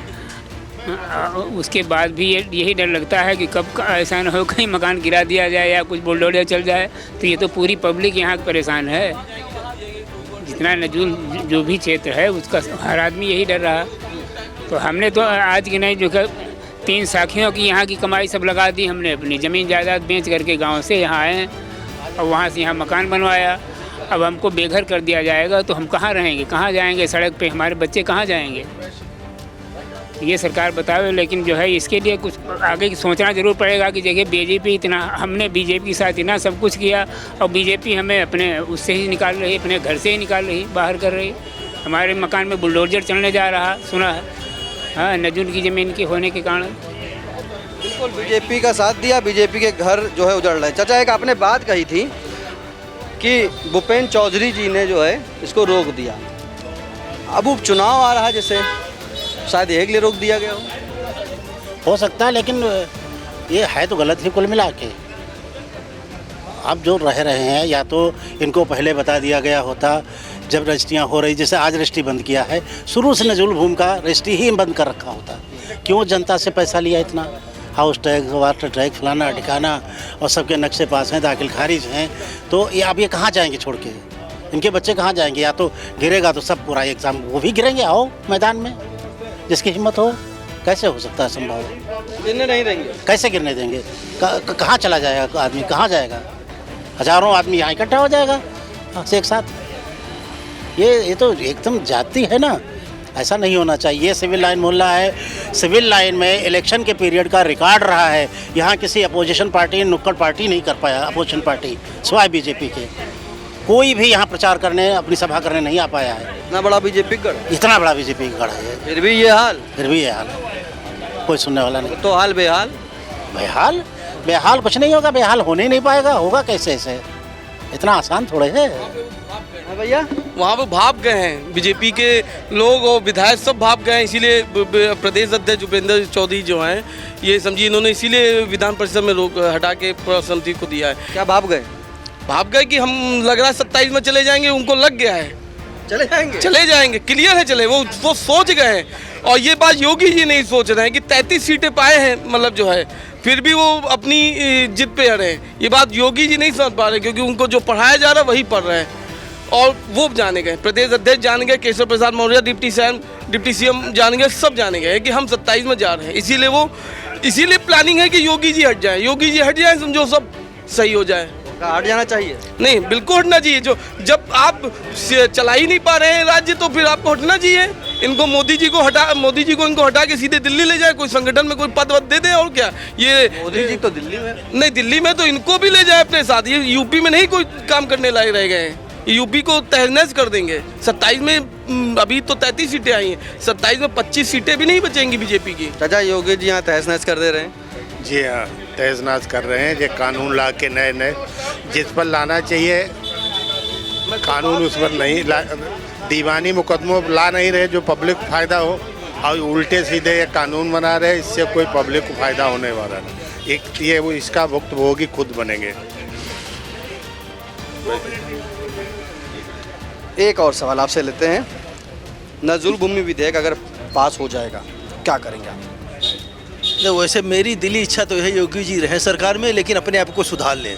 उसके बाद भी यही डर लगता है कि कब ऐसा न हो कहीं मकान गिरा दिया जाए या कुछ बुलडोजर चल जाए। तो ये तो पूरी पब्लिक यहाँ परेशान है, जितना नजूल जो भी क्षेत्र है उसका हर आदमी यही डर रहा। तो हमने तो आज की नहीं जो 3 साखियों की यहाँ की कमाई सब लगा दी हमने, अपनी ज़मीन जायदाद बेच करके गांव से यहाँ आए और वहाँ से यहाँ मकान बनवाया। अब हमको बेघर कर दिया जाएगा तो हम कहाँ रहेंगे, कहाँ जाएंगे? सड़क पे हमारे बच्चे कहाँ जाएंगे? ये सरकार बतावे, लेकिन जो है इसके लिए कुछ आगे सोचना ज़रूर पड़ेगा कि देखिए बीजेपी इतना, हमने बीजेपी के साथ इतना सब कुछ किया और बीजेपी हमें अपने उससे ही निकाल रही, अपने घर से ही निकाल रही, बाहर कर रही। हमारे मकान में बुलडोजर चलने जा रहा सुना है, हाँ, नजूल की ज़मीन के होने के कारण। बिल्कुल बीजेपी का साथ दिया, बीजेपी के घर जो है उजड़ रहे। चाचा, एक आपने बात कही थी कि भूपेंद्र चौधरी जी ने जो है इसको रोक दिया। अब उपचुनाव आ रहा है, जैसे शायद एक लिए रोक दिया गया हो सकता है, लेकिन ये है तो गलत ही कुल मिला के। अब जो रह रहे हैं, या तो इनको पहले बता दिया गया होता जब रजिस्ट्रियाँ हो रही, जैसे आज रजिस्ट्री बंद किया है, शुरू से नजूल भूमि का रजिस्ट्री ही बंद कर रखा होता। क्यों जनता से पैसा लिया इतना? हाउस टैक्स, वाटर टैक्स, फलाना ठिकाना, और सबके नक्शे पास हैं, दाखिल खारिज हैं। तो ये अब ये कहाँ जाएंगे छोड़ के? इनके बच्चे कहाँ जाएंगे? या तो गिरेगा तो सब पूरा एग्ज़ाम वो भी गिरेंगे। आओ मैदान में, जिसकी हिम्मत हो। कैसे हो सकता है संभव? गिरने नहीं देंगे। कैसे गिरने देंगे? कहाँ चला जाएगा आदमी, कहाँ जाएगा? हज़ारों आदमी यहाँ इकट्ठा हो जाएगा एक साथ। ये तो एकदम जाती है ना, ऐसा नहीं होना चाहिए। ये सिविल लाइन मोहल्ला है, सिविल लाइन में इलेक्शन के पीरियड का रिकॉर्ड रहा है। यहाँ किसी अपोजिशन पार्टी, नुक्कड़ पार्टी नहीं कर पाया, अपोजिशन पार्टी सिवाय बीजेपी के कोई भी यहाँ प्रचार करने, अपनी सभा करने नहीं आ पाया है। इतना बड़ा बीजेपी गढ़, इतना बड़ा बीजेपी गढ़ है, फिर भी ये हाल, कोई सुनने वाला नहीं। तो हाल बेहाल, बेहाल कुछ नहीं होगा, बेहाल होने ही नहीं पाएगा। होगा कैसे? ऐसे इतना आसान थोड़े है भैया। वहाँ पे भाग गए हैं बीजेपी के लोग और विधायक, सब भाग गए हैं। इसीलिए प्रदेश अध्यक्ष भूपेंद्र चौधरी जो हैं, ये समझिए इन्होंने इसीलिए विधान परिषद में रोक हटा के समिति को दिया है। क्या भाग गए? भाग गए कि हम लग रहा है 27 में चले जाएंगे, उनको लग गया है चले जाएंगे क्लियर है, चले वो सोच गए हैं। और ये बात योगी जी नहीं सोच रहे हैं कि 33 सीटें पाए हैं, मतलब जो है फिर भी वो अपनी जिद पे अड़े हैं। ये बात योगी जी नहीं समझ पा रहे, क्योंकि उनको जो पढ़ाया जा रहा है वही पढ़ रहे हैं। और वो जाने गए, प्रदेश अध्यक्ष जान गए, केशव प्रसाद मौर्य डिप्टी सीएम जान गए, सब जाने गए कि हम 27 में जा रहे हैं। इसीलिए प्लानिंग है कि योगी जी हट जाए, योगी जी हट जाए, समझो सब सही हो जाए। हट जाना चाहिए? नहीं, बिल्कुल हटना चाहिए। जब आप चला ही नहीं पा रहे हैं राज्य, तो फिर आपको हटना चाहिए। इनको मोदी जी को इनको हटा के सीधे दिल्ली ले जाए, कोई संगठन में कोई पद वद दे दे। और क्या ये मोदी जी तो दिल्ली में नहीं, दिल्ली में तो इनको भी ले जाए अपने साथ। ये यूपी में नहीं कोई काम करने लायक रह गए हैं, यूपी को तहस कर देंगे। 27 में अभी तो 33 सीटें आई हैं, 27 में 25 सीटें भी नहीं बचेंगी बीजेपी की। चाचा योगी जी यहाँ तहस नहस कर दे रहे हैं। जी हाँ, तहस नहस कर रहे हैं। ये कानून ला के नए जिस पर लाना चाहिए कानून उस पर नहीं ला, दीवानी मुकदमों ला नहीं रहे जो पब्लिक को फ़ायदा हो, और उल्टे सीधे ये कानून बना रहे, इससे कोई पब्लिक को फ़ायदा होने वाला नहीं। ये वो इसका भुक्तभोगी खुद बनेंगे। एक और सवाल आपसे लेते हैं, नजूल भूमि विधेयक अगर पास हो जाएगा क्या करेंगे आप? तो वैसे मेरी दिली इच्छा तो है योगी जी रहे सरकार में, लेकिन अपने आप को सुधार लें।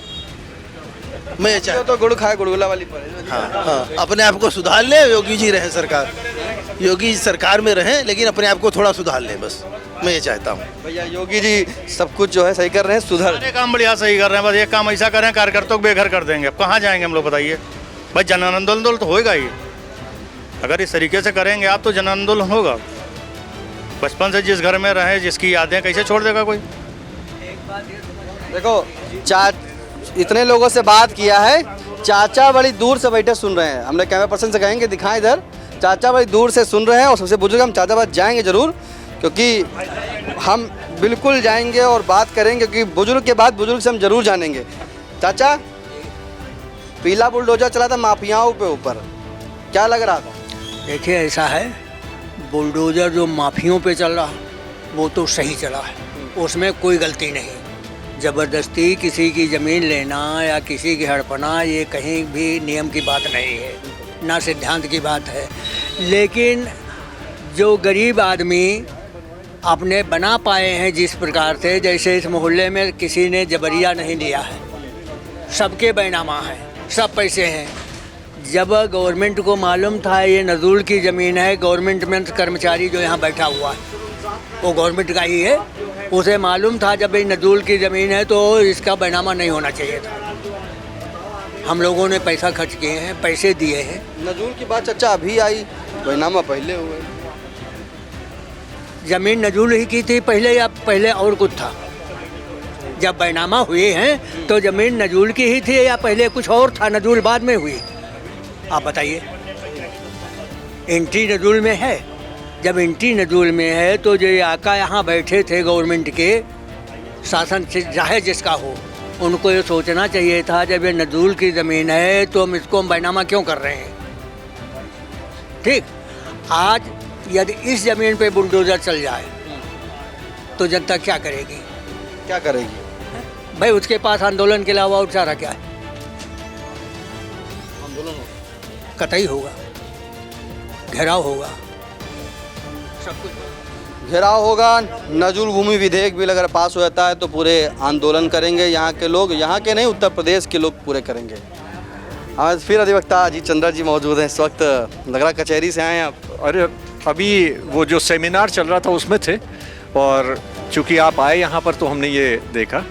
मैं ये चाहता तो गुड़ खाए गुड़गुला वाली पर हाँ, अपने आप को सुधार ले, योगी जी रहे सरकार, योगी जी सरकार में रहें, लेकिन अपने आप को थोड़ा सुधार लें, बस मैं ये चाहता हूँ। भैया योगी जी सब कुछ जो है सही कर रहे हैं, सुधार सारे काम बढ़िया सही कर रहे हैं, बस एक काम ऐसा करें कार्यकर्ताओं को बेघर कर देंगे। अब कहाँ जाएंगे हम लोग बताइए भाई? जन आंदोलन तो होएगा ही, अगर इस तरीके से करेंगे आप तो जन आंदोलन होगा। बचपन से जिस घर में रहे, जिसकी यादें, कैसे छोड़ देगा कोई? देखो इतने लोगों से बात किया है, चाचा बड़ी दूर से बैठे सुन रहे हैं। हमने कैमरा पर्सन से कहेंगे दिखाएं इधर, चाचा बड़ी दूर से सुन रहे हैं। और सबसे बुजुर्ग हम चाचा बात जाएंगे ज़रूर, क्योंकि हम बिल्कुल जाएंगे और बात करेंगे, क्योंकि बुजुर्ग के बाद बुजुर्ग से हम जरूर जानेंगे। चाचा, पीला बुलडोजर चला था माफियाओं पे ऊपर, क्या लग रहा था? देखिए ऐसा है, बुलडोजर जो माफियों पे चल रहा वो तो सही चला है, उसमें कोई गलती नहीं। ज़बरदस्ती किसी की ज़मीन लेना या किसी की हड़पना ये कहीं भी नियम की बात नहीं है, ना सिद्धांत की बात है। लेकिन जो गरीब आदमी अपने बना पाए हैं जिस प्रकार से, जैसे इस मोहल्ले में किसी ने जबरिया नहीं लिया है, सबके बैनामा है, सब पैसे हैं। जब गवर्नमेंट को मालूम था ये नजूल की ज़मीन है, गवर्नमेंट में कर्मचारी जो यहाँ बैठा हुआ है वो गवर्नमेंट का ही है, उसे मालूम था जब ये नजूल की ज़मीन है तो इसका बैनामा नहीं होना चाहिए था। हम लोगों ने पैसा खर्च किए हैं, पैसे दिए हैं। नजूल की बात चाचा अभी आई, बैनामा पहले हुए। ज़मीन नजूल ही की थी पहले या पहले और कुछ था? जब बैनामा हुए हैं तो ज़मीन नजूल की ही थी या पहले कुछ और था, नजूल बाद में हुई? आप बताइए। एंट्री नजूल में है, जब एंट्री नजूल में है तो जो आका यहाँ बैठे थे गवर्नमेंट के, शासन से चाहे जिसका हो, उनको ये सोचना चाहिए था जब ये नजूल की ज़मीन है तो हम इसको बैनामा क्यों कर रहे हैं? ठीक, आज यदि इस ज़मीन पे बुलडोज़र चल जाए तो जनता क्या करेगी? क्या करेगी भाई? उसके पास आंदोलन के अलावा और चारा क्या है? आंदोलन कतई होगा, घेराव होगा, सब कुछ घेराव होगा। नजूल भूमि विधेयक बिल अगर पास हो जाता है तो पूरे आंदोलन करेंगे यहाँ के लोग, यहाँ के नहीं उत्तर प्रदेश के लोग पूरे करेंगे। आज फिर अधिवक्ता अजीत चंद्रा जी मौजूद हैं, इस वक्त लग रहा कचहरी से आए हैं आप। अरे अभी वो जो सेमिनार चल रहा था उसमें थे, और चूंकि आप आए यहाँ पर तो हमने ये देखा।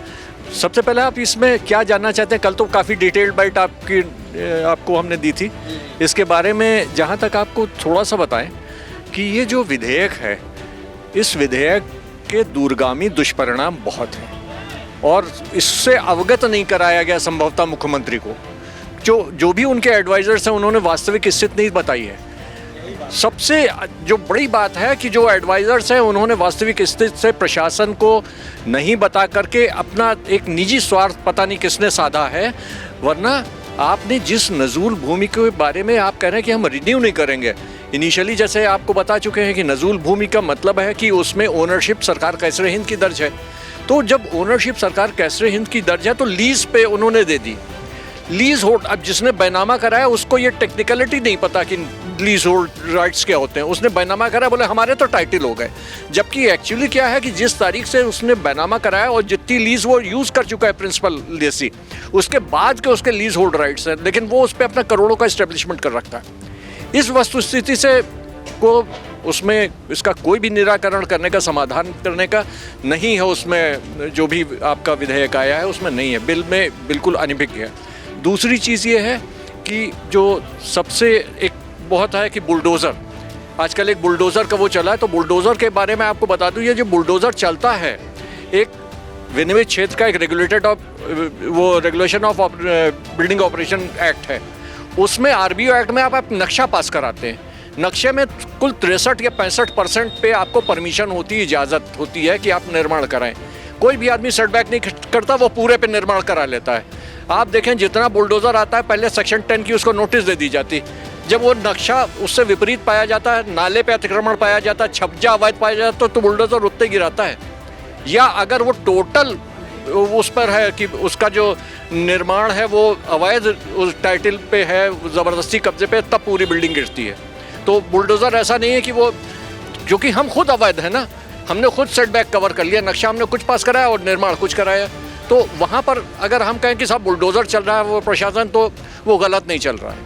सबसे पहले आप इसमें क्या जानना चाहते हैं? कल तो काफ़ी डिटेल्ड बाइट आपको हमने दी थी, इसके बारे में जहाँ तक आपको थोड़ा सा बताएं कि ये जो विधेयक है, इस विधेयक के दूरगामी दुष्परिणाम बहुत हैं और इससे अवगत नहीं कराया गया संभवतः मुख्यमंत्री को। जो भी उनके एडवाइजर्स हैं उन्होंने वास्तविक स्थिति नहीं बताई है। सबसे जो बड़ी बात है कि जो एडवाइजर्स हैं उन्होंने वास्तविक स्थिति से प्रशासन को नहीं बता करके अपना एक निजी स्वार्थ पता नहीं किसने साधा है। वरना आपने जिस नजूल भूमि के बारे में आप कह रहे हैं कि हम रिन्यू नहीं करेंगे, इनिशियली जैसे आपको बता चुके हैं कि नजूल भूमि का मतलब है कि उसमें ओनरशिप सरकार कैसर हिंद की दर्ज है। तो जब ओनरशिप सरकार कैसर हिंद की दर्ज है तो लीज पे उन्होंने दे दी। लीज होल्ड, अब जिसने बैनामा कराया उसको ये टेक्निकलिटी नहीं पता कि लीज होल्ड राइट्स क्या होते हैं। उसने बैनामा कराया, बोले हमारे तो टाइटल हो गए, जबकि एक्चुअली क्या है कि जिस तारीख से उसने बैनामा कराया और जितनी लीज वो यूज़ कर चुका है प्रिंसिपल लेसी, उसके बाद के उसके लीज होल्ड राइट्स हैं, लेकिन वो उस पर अपना करोड़ों का इस्टेब्लिशमेंट कर रखता है। इस वस्तुस्थिति से को उसमें इसका कोई भी निराकरण करने का, समाधान करने का नहीं है। उसमें जो भी आपका विधेयक आया है उसमें नहीं है, बिल में बिल्कुल अनिभिज्ञ है। दूसरी चीज़ ये है कि जो सबसे एक बहुत है कि बुलडोज़र, आजकल एक बुलडोज़र का वो चला है, तो बुलडोज़र के बारे में आपको बता दूं, ये जो बुलडोज़र चलता है, एक विनियमित क्षेत्र का एक regulation of building operation act है, उसमें RBO एक्ट में आप नक्शा पास कराते हैं। नक्शे में कुल 63 या 65% पे आपको परमिशन होती है, इजाज़त होती है कि आप निर्माण कराएं। कोई भी आदमी सेटबैक नहीं करता, वो पूरे पे निर्माण करा लेता है। आप देखें जितना बुलडोज़र आता है, पहले सेक्शन 10 की उसको नोटिस दे दी जाती, जब वो नक्शा उससे विपरीत पाया जाता है, नाले पे अतिक्रमण पाया जाता है, छब्जा अवैध पाया जाता है, तो बुलडोज़र उतने गिराता है। या अगर वो टोटल उस पर है कि उसका जो निर्माण है वो अवैध उस टाइटल पे है, ज़बरदस्ती कब्जे पे, तब पूरी बिल्डिंग गिरती है। तो बुलडोज़र ऐसा नहीं है कि वो, क्योंकि हम खुद अवैध है ना, हमने खुद सेटबैक कवर कर लिया, नक्शा हमने कुछ पास कराया और निर्माण कुछ कराया, तो वहाँ पर अगर हम कहें कि साहब बुलडोज़र चल रहा है वो प्रशासन, तो वो गलत नहीं चल रहा है।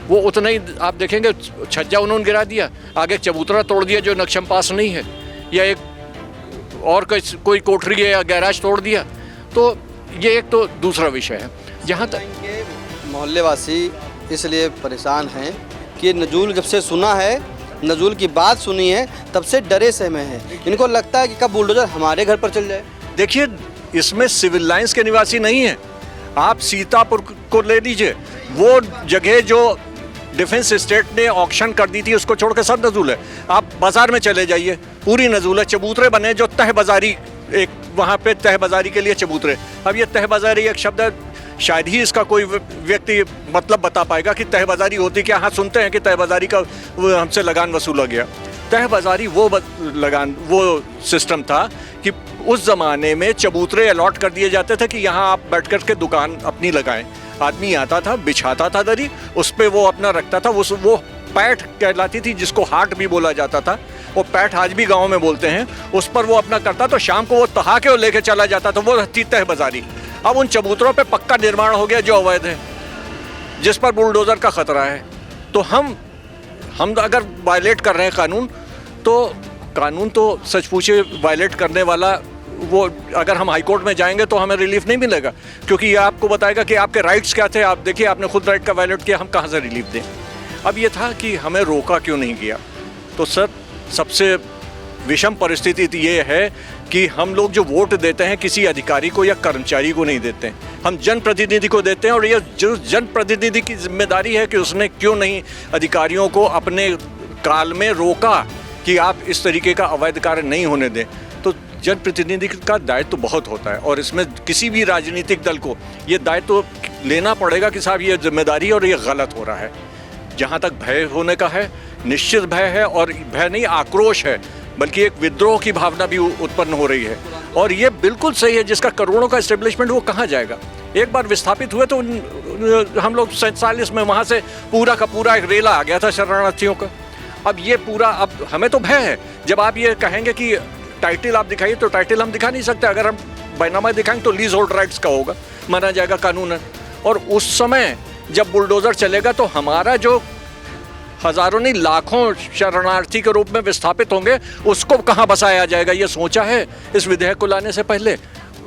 वो उतना ही आप देखेंगे, छज्जा उन्होंने गिरा दिया, आगे चबूतरा तोड़ दिया जो नक्शा पास नहीं है, या एक और कोई कोठरी है या गैराज तोड़ दिया, तो ये एक तो दूसरा विषय है। जहाँ तक मोहल्ले वासी इसलिए परेशान हैं कि नजूल जब से सुना है, नजूल की बात सुनी है, तब से डरे सहमे हैं। इनको लगता है कि कब बुलडोज़र हमारे घर पर चल जाए। देखिए, इसमें सिविल लाइंस के निवासी नहीं है। आप सीतापुर को ले लीजिए, वो जगह जो डिफेंस स्टेट ने ऑक्शन कर दी थी, उसको छोड़ के सब नजूल है। आप बाजार में चले जाइए, पूरी नजूल है। चबूतरे बने जो तह बाजारी, एक वहाँ पे तह बाजारी के लिए चबूतरे। अब ये तह बाजारी एक शब्द है, शायद ही इसका कोई व्यक्ति मतलब बता पाएगा कि तह बाजारी होती क्या। हाँ, सुनते हैं कि तह बाजारी का हमसे लगान वसूला गया। तह बाजारी वो लगान, वो सिस्टम था कि उस ज़माने में चबूतरे अलॉट कर दिए जाते थे कि यहाँ आप बैठ कर के दुकान अपनी लगाएं। आदमी आता था, बिछाता था दरी, उस पर वो अपना रखता था। वो पैठ कहलाती थी, जिसको हाट भी बोला जाता था। वो पैठ आज भी गाँव में बोलते हैं। उस पर वो अपना करता, तो शाम को वो तहा के लेके चला जाता था, वो रहती तह बाजारी। अब उन चबूतरों पे पक्का निर्माण हो गया जो अवैध है, जिस पर बुलडोज़र का खतरा है। तो हम अगर वायलेट कर रहे हैं कानून तो सच पूछे वायलेट करने वाला, वो अगर हम हाई कोर्ट में जाएंगे तो हमें रिलीफ नहीं मिलेगा, क्योंकि ये आपको बताएगा कि आपके राइट्स क्या थे। आप देखिए, आपने खुद राइट का वायलेट किया, हम कहाँ से रिलीफ दें। अब ये था कि हमें रोका क्यों नहीं गया। तो सर, सबसे विषम परिस्थिति ये है कि हम लोग जो वोट देते हैं किसी अधिकारी को या कर्मचारी को नहीं देते हैं, हम जनप्रतिनिधि को देते हैं। और ये जो जनप्रतिनिधि की जिम्मेदारी है कि उसने क्यों नहीं अधिकारियों को अपने काल में रोका कि आप इस तरीके का अवैध कार्य नहीं होने दें। तो जनप्रतिनिधि का दायित्व तो बहुत होता है, और इसमें किसी भी राजनीतिक दल को ये दायित्व तो लेना पड़ेगा कि साहब ये जिम्मेदारी है और ये गलत हो रहा है। जहाँ तक भय होने का है, निश्चित भय है, और भय नहीं, आक्रोश है, बल्कि एक विद्रोह की भावना भी उत्पन्न हो रही है। और ये बिल्कुल सही है, जिसका करोड़ों का एस्टेब्लिशमेंट वो कहाँ जाएगा। एक बार विस्थापित हुए तो हम लोग 47 में वहाँ से पूरा का पूरा एक रेला आ गया था शरणार्थियों का। अब ये पूरा, अब हमें तो भय है। जब आप ये कहेंगे कि टाइटल आप दिखाइए, तो टाइटल हम दिखा नहीं सकते। अगर हम बैनामा दिखाएंगे तो लीज होल्ड राइट्स का होगा, माना जाएगा कानूनन। और उस समय जब बुलडोज़र चलेगा तो हमारा जो हजारों नहीं लाखों शरणार्थी के रूप में विस्थापित होंगे, उसको कहाँ बसाया जाएगा, ये सोचा है इस विधेयक को लाने से पहले।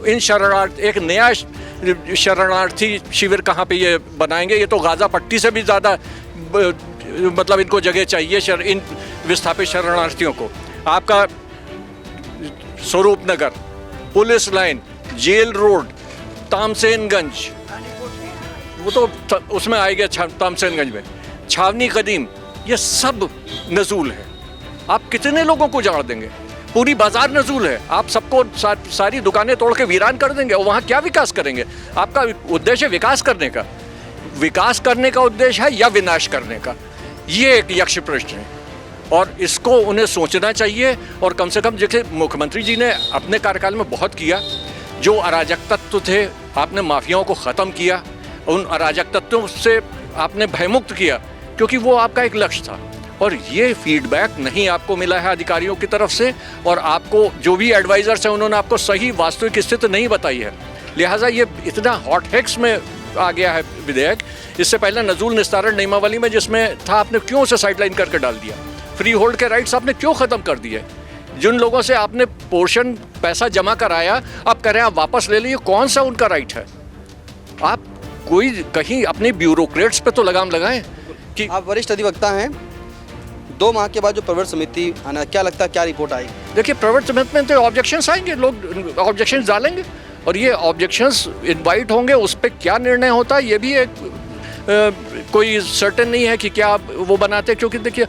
इन शरणार्थी, एक नया शरणार्थी शिविर कहाँ पे ये बनाएंगे। ये तो गाज़ा पट्टी से भी ज़्यादा मतलब इनको जगह चाहिए इन विस्थापित शरणार्थियों को। आपका स्वरूप नगर, पुलिस लाइन, जेल रोड, तामसेनगंज, वो तो उसमें आएगा तामसेनगंज में, छावनी कदीम, ये सब नजूल है। आप कितने लोगों को जाड़ देंगे। पूरी बाजार नजूल है। आप सबको सारी दुकानें तोड़ के वीरान कर देंगे, और वहाँ क्या विकास करेंगे। आपका उद्देश्य विकास करने का उद्देश्य है या विनाश करने का, ये एक यक्ष प्रश्न है। और इसको उन्हें सोचना चाहिए। और कम से कम जैसे मुख्यमंत्री जी ने अपने कार्यकाल में बहुत किया, जो अराजक तत्व थे आपने माफियाओं को ख़त्म किया, उन अराजक तत्वों से आपने भयमुक्त किया, क्योंकि वो आपका एक लक्ष्य था। और ये फीडबैक नहीं आपको मिला है अधिकारियों की तरफ से, और आपको जो भी एडवाइजर्स हैं उन्होंने आपको सही वास्तविक स्थिति नहीं बताई है। लिहाजा ये इतना हॉट हेक्स में आ गया है विधेयक। इससे पहले नजूल निस्तारण नियमावली में जिसमें था, आपने क्यों उसे साइडलाइन करके डाल दिया। फ्री होल्ड के राइट्स आपने क्यों ख़त्म कर दिए। जिन लोगों से आपने पोर्शन पैसा जमा कराया, आप कह रहे हैं आप वापस ले लीजिए, कौन सा उनका राइट है। आप कोई कहीं अपने ब्यूरोक्रेट्स पे तो लगाम लगाएं कि आप वरिष्ठ अधिवक्ता हैं। 2 माह के बाद जो प्रवर समिति आना, क्या लगता है क्या रिपोर्ट आएगी? देखिए प्रवर समिति में तो ऑब्जेक्शंस आएंगे, लोग ऑब्जेक्शंस डालेंगे और ये ऑब्जेक्शंस इनवाइट होंगे, उस पर क्या निर्णय होता है ये भी एक कोई सर्टेन नहीं है कि क्या वो बनाते, क्योंकि देखिए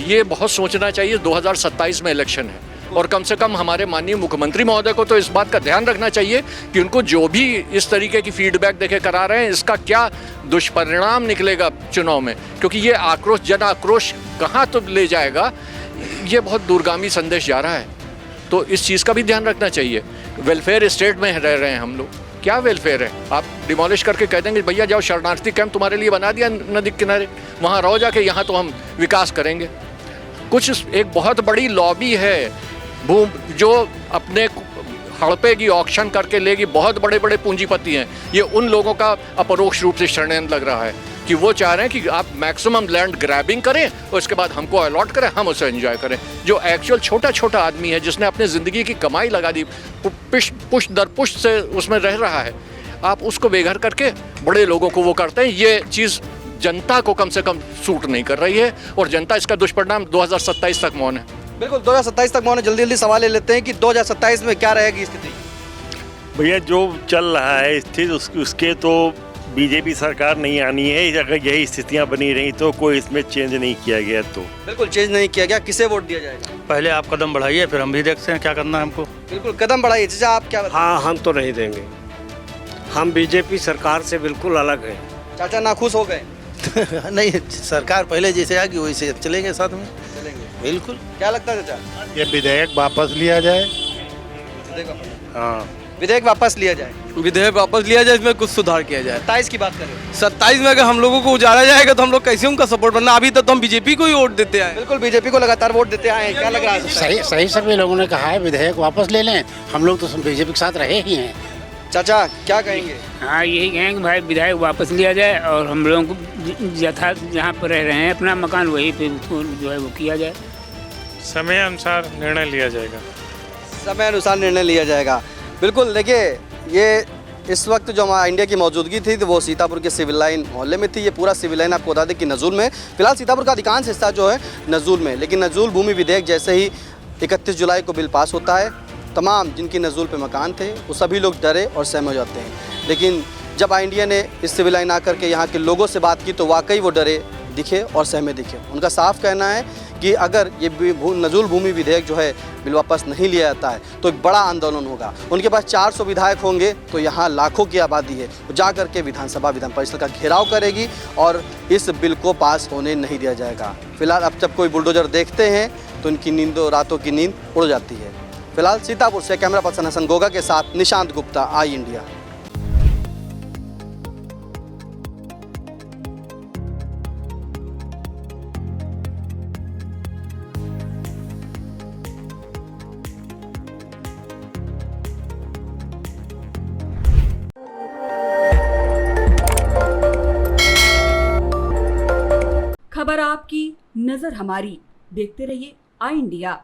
ये बहुत सोचना चाहिए 2027 में इलेक्शन है और कम से कम हमारे माननीय मुख्यमंत्री महोदय को तो इस बात का ध्यान रखना चाहिए कि उनको जो भी इस तरीके की फीडबैक देके करा रहे हैं इसका क्या दुष्परिणाम निकलेगा चुनाव में, क्योंकि ये आक्रोश जन आक्रोश कहाँ तो ले जाएगा, ये बहुत दूरगामी संदेश जा रहा है। तो इस चीज़ का भी ध्यान रखना चाहिए। वेलफेयर स्टेट में रह रहे हैं हम लोग, क्या वेलफेयर है? आप डिमोलिश करके कह देंगे भैया जाओ शरणार्थी कैंप तुम्हारे लिए बना दिया नदी किनारे, वहाँ रहो जाके, यहाँ तो हम विकास करेंगे। कुछ एक बहुत बड़ी लॉबी है जो अपने हड़पे की ऑक्शन करके लेगी, बहुत बड़े बड़े पूंजीपति हैं, ये उन लोगों का अपरोक्ष रूप से षड्यंत्र लग रहा है कि वो चाह रहे हैं कि आप मैक्सिमम लैंड ग्रैबिंग करें और उसके बाद हमको अलॉट करें, हम उसे एंजॉय करें। जो एक्चुअल छोटा छोटा आदमी है जिसने अपनी ज़िंदगी की कमाई लगा दी, पुष्ट दर पुष्ट से उसमें रह रहा है, आप उसको बेघर करके बड़े लोगों को वो करते हैं। ये चीज़ जनता को कम से कम सूट नहीं कर रही है और जनता इसका दुष्परिणाम 2027 तक मौन है। बिल्कुल 2027 तक मौन है। जल्दी जल्दी सवाल ले लेते हैं कि 2027 में क्या रहेगी स्थिति? भैया जो चल रहा है स्थिति उसके तो बीजेपी सरकार नहीं आनी है, अगर यही स्थितियां बनी रही तो कोई इसमें चेंज नहीं किया गया तो बिल्कुल चेंज नहीं किया गया। किसे वोट दिया जाएगा? पहले आप कदम बढ़ाइए फिर हम भी देखते हैं क्या करना है हमको। बिल्कुल कदम बढ़ाइए। चाचा आप क्या बताएं? हाँ, हम तो नहीं देंगे, हम बीजेपी सरकार से बिल्कुल अलग हैं। चाचा नाखुश हो गए? नहीं, सरकार पहले जैसे आएगी वैसे चलेंगे साथ में। बिल्कुल। क्या लगता है चाचा? ये विधेयक वापस लिया जाए। हाँ, विधेयक वापस लिया जाए। विधेयक वापस लिया जाए, इसमें कुछ सुधार किया जाए। 27 की बात करें। 27 में अगर हम लोगों को उजाड़ा जाएगा तो हम लोग कैसे उनका सपोर्ट करना? अभी तक तो हम बीजेपी को ही वोट देते आए। बिल्कुल बीजेपी को लगातार वोट देते आए हैं। क्या लग रहा है? सही सभी लोगों ने कहा है विधेयक वापस ले लें, हम लोग तो बीजेपी के साथ रहे ही हैं। चाचा क्या कहेंगे? हाँ यही कहेंगे भाई विधायक वापस लिया जाए और हम लोगों को यथा जहाँ पर रह रहे हैं अपना मकान वहीं पे जो है वो किया जाए। समय अनुसार निर्णय लिया जाएगा। समय अनुसार निर्णय लिया जाएगा। बिल्कुल। देखिए ये इस वक्त जो हमारा इंडिया की मौजूदगी थी तो वो सीतापुर के सिविल लाइन मोहल्ले में थी। ये पूरा सिविल लाइन आपको बता दें कि नजूल में, फिलहाल सीतापुर का अधिकांश हिस्सा जो है नजूल में, लेकिन नजूल भूमि विधेयक जैसे ही 31 जुलाई को बिल पास होता है, तमाम जिनकी नजूल पे मकान थे वो सभी लोग डरे और सहम हो जाते हैं। लेकिन जब आई इंडिया ने इस सिविल लाइन आकर के यहाँ के लोगों से बात की तो वाकई वो डरे दिखे और सहमे दिखे। उनका साफ कहना है कि अगर ये नजूल भूमि विधेयक जो है बिल वापस नहीं लिया जाता है तो एक बड़ा आंदोलन होगा। उनके पास 400 विधायक होंगे तो यहाँ लाखों की आबादी है, वो जा करके विधानसभा विधान परिषद का घेराव करेगी और इस बिल को पास होने नहीं दिया जाएगा। फिलहाल अब जब कोई बुलडोजर देखते हैं तो उनकी नींदों रातों की नींद उड़ जाती है। फिलहाल सीतापुर से कैमरा पर्सन हसन गोगा के साथ निशांत गुप्ता, आई इंडिया। खबर आपकी, नजर हमारी। देखते रहिए आई इंडिया।